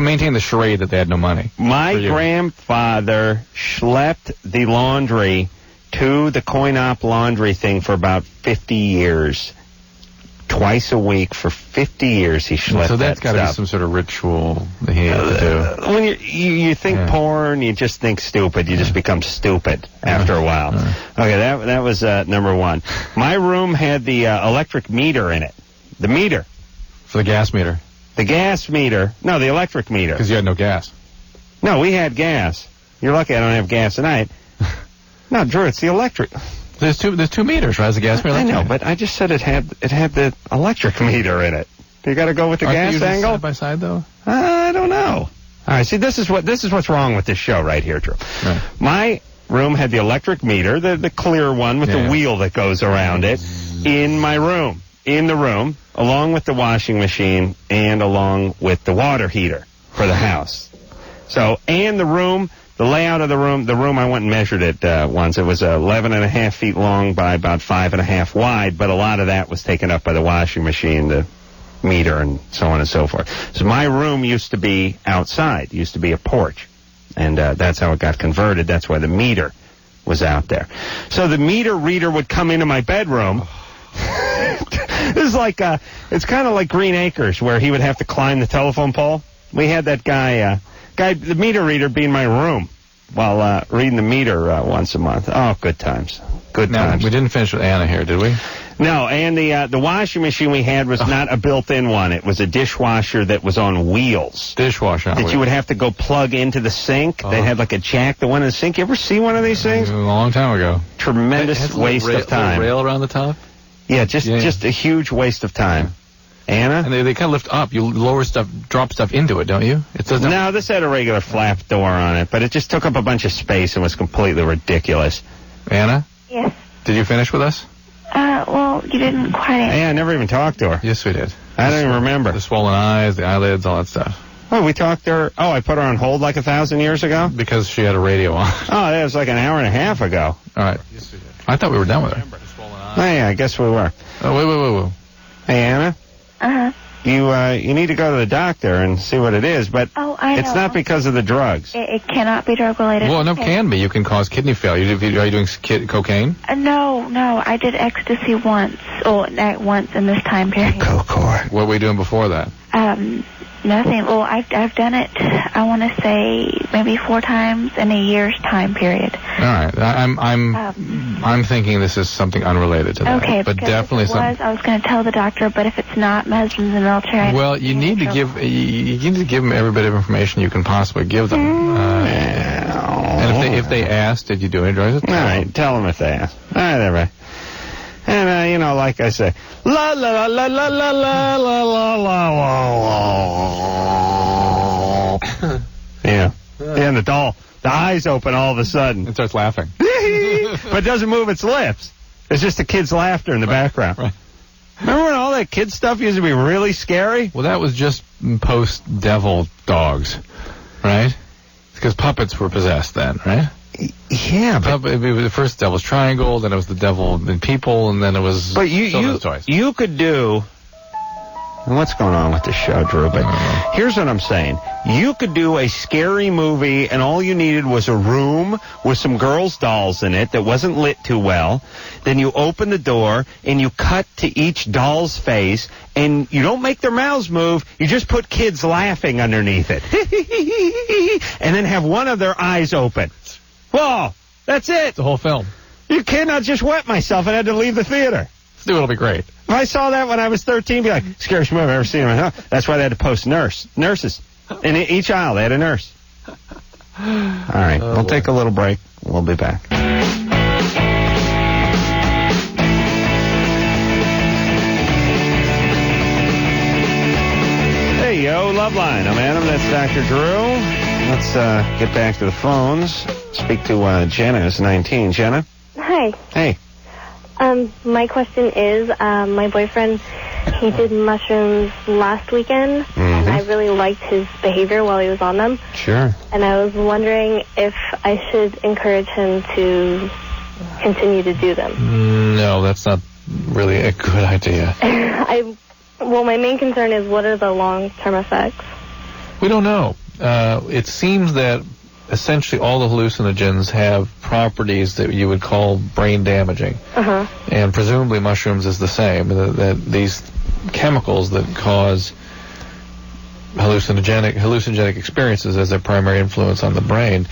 maintain the charade that they had no money. My grandfather schlepped the laundry to the coin-op laundry thing for about 50 years. Twice a week for 50 years he schlepped that. So that's got to be some sort of ritual that he had to do. When you think porn, you just think stupid. You just become stupid after a while. Okay, that was number one. My room had the electric meter in it. The meter. For the gas meter? The gas meter. No, the electric meter. Because you had no gas. No, we had gas. You're lucky I don't have gas tonight. No, Drew, it's the electric. There's two meters, right? As a gas meter. I know, but I just said it had the electric meter in it. You got to go with the gas angle. Side by side, though. I don't know. All right, see, this is what's wrong with this show right here, Drew. Right. My room had the electric meter, the clear one with the wheel that goes around it, in the room, along with the washing machine and along with the water heater for the house. So, and the room the layout of the room, I went and measured it once. It was 11.5 feet long by about 5.5 wide, but a lot of that was taken up by the washing machine, the meter, and so on and so forth. So my room used to be outside, used to be a porch, and that's how it got converted. That's why the meter was out there. So the meter reader would come into my bedroom. This is like, it's kind of like Green Acres, where he would have to climb the telephone pole. We had that guy, the meter reader, be in my room while reading the meter once a month. Oh, good times. Good times. We didn't finish with Anna here, did we? No, and the washing machine we had was not a built-in one. It was a dishwasher that was on wheels. Dishwasher on that wheels. You would have to go plug into the sink. They had like a jack, the one in the sink. You ever see one of these things? A long time ago. Tremendous waste of time. A rail around the top? Yeah, just a huge waste of time. Anna? And they kind of lift up. You lower stuff, drop stuff into it, don't you? No, this had a regular flap door on it, but it just took up a bunch of space and was completely ridiculous. Anna? Yes. Did you finish with us? Well, you didn't quite. Yeah, I never even talked to her. Yes, we did. I don't even remember. The swollen eyes, the eyelids, all that stuff. Oh, we talked to her. Oh, I put her on hold like 1,000 years ago? Because she had a radio on. Oh, that was like an hour and a half ago. All right. Yes, we did. I thought we were done with her. Oh, yeah, I guess we were. Oh, wait. Hey, Anna? Uh-huh. You need to go to the doctor and see what it is, but I know. It's not because of the drugs. It cannot be drug-related. Well, no, it can be. You can cause kidney failure. Are you doing cocaine? No. I did ecstasy once. Once in this time period. Cocaine. What were we doing before that? Nothing. Well, I've done it, I want to say, maybe 4 times in a year's time period. All right. I'm thinking this is something unrelated to that. Okay, but definitely something. I was going to tell the doctor, but if it's not, my husband's in the military. Well, you need to give them every bit of information you can possibly give them. And if they ask, did you do any drugs? All right, tell them if they ask. All right, everybody. And, like I say, la la la la la la la la la la. Yeah. And the doll, the eyes open all of a sudden. It starts laughing. But it doesn't move its lips. It's just the kid's laughter in the background. Right. Remember when all that kid stuff used to be really scary? Well, that was just post-devil dogs, right? Because puppets were possessed then, right? Yeah, but it was the first Devil's Triangle, then it was the Devil in People, and then it was Children's Toys. You could do... What's going on with the show, Drew? But here's what I'm saying. You could do a scary movie, and all you needed was a room with some girls' dolls in it that wasn't lit too well. Then you open the door, and you cut to each doll's face, and you don't make their mouths move. You just put kids laughing underneath it. And then have one of their eyes open. Whoa, that's it. The whole film. You cannot just wet myself and had to leave the theater. It'll be great. If I saw that when I was 13, be like, scariest movie I've ever seen. That's why they had to post nurses. In each aisle, they had a nurse. All right, we'll take a little break. We'll be back. Hey, yo, Loveline. I'm Adam. That's Dr. Drew. Let's get back to the phones. Speak to Jenna, who's 19. Jenna? Hi. Hey. My question is, my boyfriend, he did mushrooms last weekend, and I really liked his behavior while he was on them. Sure. And I was wondering if I should encourage him to continue to do them. No, that's not really a good idea. Well, my main concern is, what are the long-term effects? We don't know. It seems that essentially all the hallucinogens have properties that you would call brain damaging. Uh-huh. And presumably mushrooms is the same, that these chemicals that cause hallucinogenic experiences as their primary influence on the brain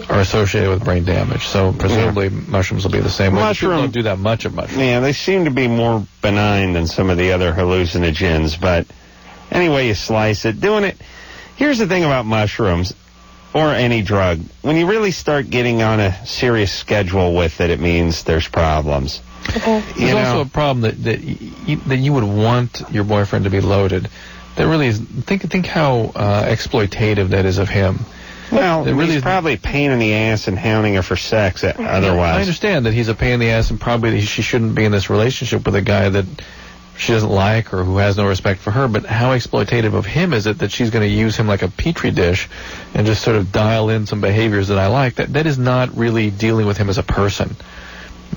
are associated with brain damage. So presumably mushrooms will be the same. People don't do that much of mushrooms. Yeah, they seem to be more benign than some of the other hallucinogens, but any way you slice it, doing it... Here's the thing about mushrooms, or any drug. When you really start getting on a serious schedule with it, it means there's problems. Okay. There's also a problem that you would want your boyfriend to be loaded. That really is... Think how exploitative that is of him. Well, he's probably a pain in the ass and hounding her for sex otherwise. I understand that he's a pain in the ass and probably she shouldn't be in this relationship with a guy that she doesn't like or who has no respect for her, but how exploitative of him is it that she's going to use him like a petri dish and just sort of dial in some behaviors that I like? That is not really dealing with him as a person.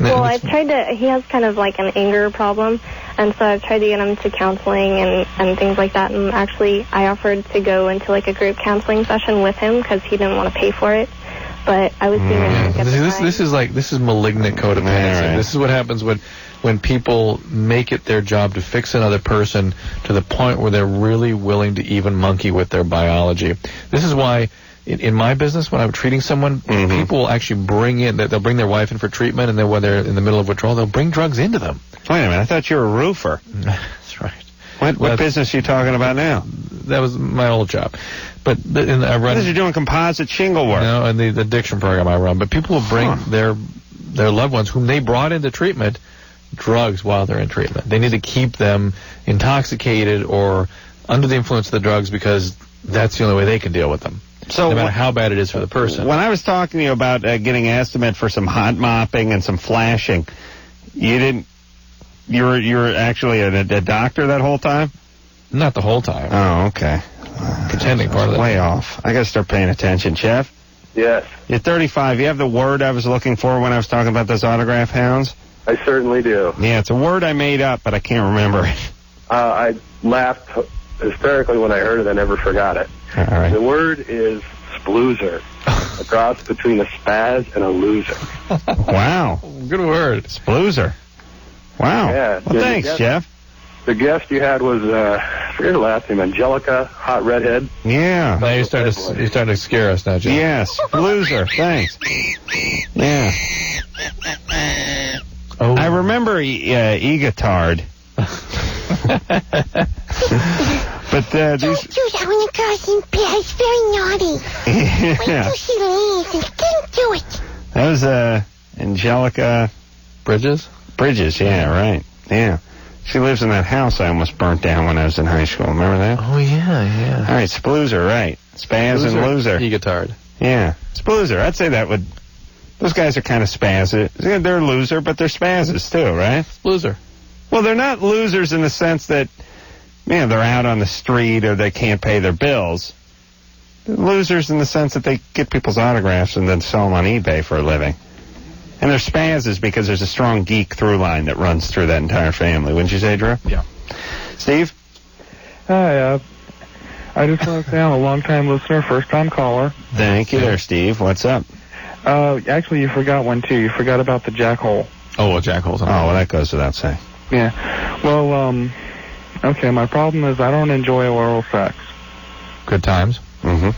Well, I've tried to, he has kind of like an anger problem, and so I've tried to get him to counseling and things like that, and actually I offered to go into like a group counseling session with him because he didn't want to pay for it, but I was seeing it at the time. This is malignant codependency. Right. This is what happens when people make it their job to fix another person to the point where they're really willing to even monkey with their biology. This is why in my business, when I'm treating someone, people will actually they'll bring their wife in for treatment, and then when they're in the middle of withdrawal, they'll bring drugs into them. Wait a minute, I thought you were a roofer. That's right. What business are you talking about now? That was my old job. But I run. You're doing composite shingle work. No, and the addiction program I run. But people will bring their loved ones whom they brought into treatment drugs while they're in treatment. They need to keep them intoxicated or under the influence of the drugs because that's the only way they can deal with them. So no matter how bad it is for the person. When I was talking to you about getting an estimate for some hot mopping and some flashing, you were actually a doctor that whole time? Not the whole time. Oh, okay. Pretending part of that. Way off. I got to start paying attention, Jeff. Yes. You're 35. You have the word I was looking for when I was talking about those autograph hounds? I certainly do. Yeah, it's a word I made up, but I can't remember it. I laughed hysterically when I heard it. I never forgot it. All right. The word is sploozer, a cross between a spaz and a loser. Wow. Good word. Sploozer. Wow. Yeah. Well, thanks, Jeff. The guest you had was, I forget her last name, Angelica, hot redhead. Yeah. Now you're starting to scare us now, Jeff. Yes, loser. Thanks. Yeah. Oh. I remember Egatard. But Don't do that when the girl's in bed. It's very naughty. Yeah. Wait till she leaves and don't do it. That was Angelica Bridges? Bridges, yeah, right. Yeah. She lives in that house I almost burnt down when I was in high school. Remember that? Oh, yeah. All right, sploozer, right. Spaz and loser. Egatard. Yeah, sploozer. I'd say that would... Those guys are kind of spazzes. They're a loser, but they're spazzes too, right? Loser. Well, they're not losers in the sense that, they're out on the street or they can't pay their bills. They're losers in the sense that they get people's autographs and then sell them on eBay for a living. And they're spazzes because there's a strong geek through line that runs through that entire family. Wouldn't you say, Drew? Yeah. Steve? Hi, I just want to say I'm a long-time listener, first-time caller. Thank you there, Steve. What's up? Actually, you forgot one, too. You forgot about the jackhole. Oh, well, jackholes. Oh, well, that goes without saying. Yeah. Well, okay, my problem is I don't enjoy oral sex. Good times. Mm-hmm.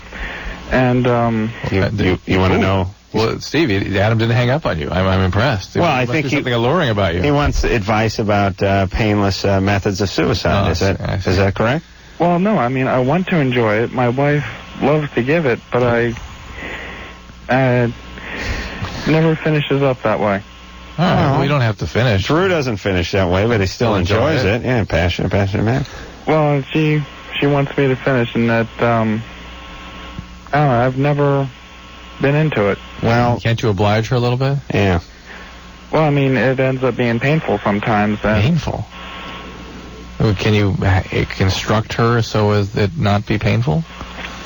And, you want to know? Well, Steve, Adam didn't hang up on you. I'm impressed. Well, I think something alluring about you. He wants advice about painless methods of suicide. Is that correct? Well, no, I mean, I want to enjoy it. My wife loves to give it, but I never finishes up that way. All right, well, you don't have to finish. Drew doesn't finish that way, but he still enjoys it. Yeah, passionate man. Well, she wants me to finish, and that, I don't know, I've never been into it. Well, can't you oblige her a little bit? Yeah. Well, I mean, it ends up being painful sometimes. Painful? Can you construct her so as it not be painful?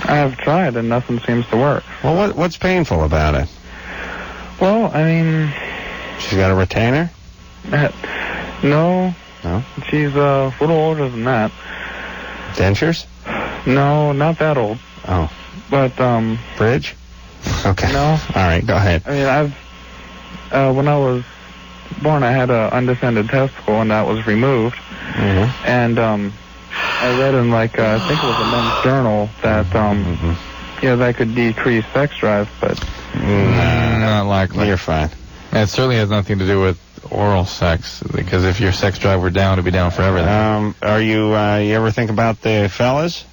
I have tried, and nothing seems to work. Well, what's painful about it? Well, I mean... She's got a retainer? No. No? She's a little older than that. Dentures? No, not that old. Oh. But, Bridge? Okay. No. All right, go ahead. I mean, when I was born, I had an undescended testicle, and that was removed. Mm-hmm. And, I read in, I think it was a men's journal that, that could decrease sex drive, but... Not likely. You're fine. It certainly has nothing to do with oral sex, because if your sex drive were down, it'd be down for everything. Are you ever think about the fellas?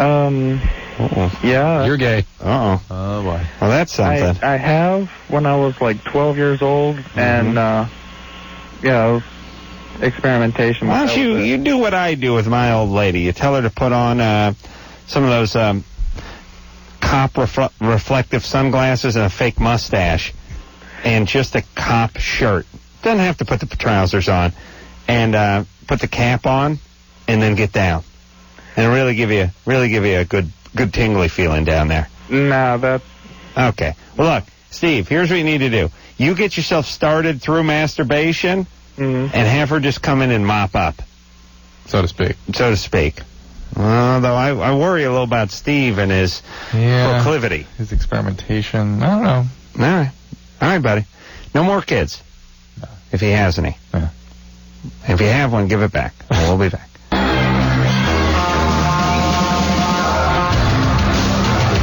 Yeah. You're gay. Uh-oh. Oh, boy. Well, that's something. I have when I was 12 years old, and, experimentation. Why don't you do what I do with my old lady? You tell her to put on some of those cop reflective sunglasses and a fake mustache and just a cop shirt. Doesn't have to put the trousers on. and put the cap on, and then get down, and really give you a good tingly feeling down there. No, that's okay. Well, look, Steve, here's what you need to do. You get yourself started through masturbation, and have her just come in and mop up, so to speak. Although I worry a little about Steve and his proclivity. His experimentation. I don't know. All right, buddy. No more kids. No. If he has any. Yeah. If you have one, give it back. We'll be back.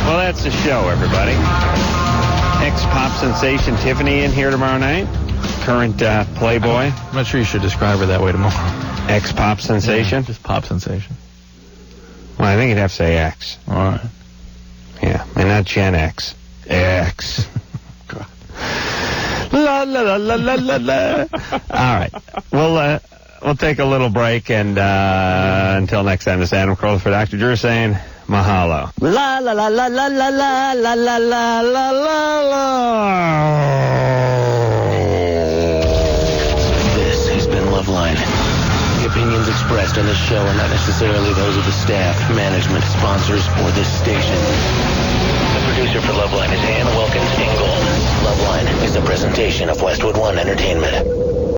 Well, that's the show, everybody. Ex-pop sensation Tiffany in here tomorrow night. Current Playboy. I'm not sure you should describe her that way tomorrow. Ex-pop sensation? Yeah, just pop sensation. Well, I think you'd have to say X. All right. Yeah, and not Gen X. X. God. La la la la la la la. All right. We'll take a little break, and until next time, this is Adam Carolla for Dr. Drew saying mahalo. La la la la la la la la la la la la. This has been Loveline. The opinions expressed on this show are not necessarily those of the staff, management, sponsors, or this station. The producer for Loveline is Ann Wilkins Ingold. Loveline is a presentation of Westwood One Entertainment.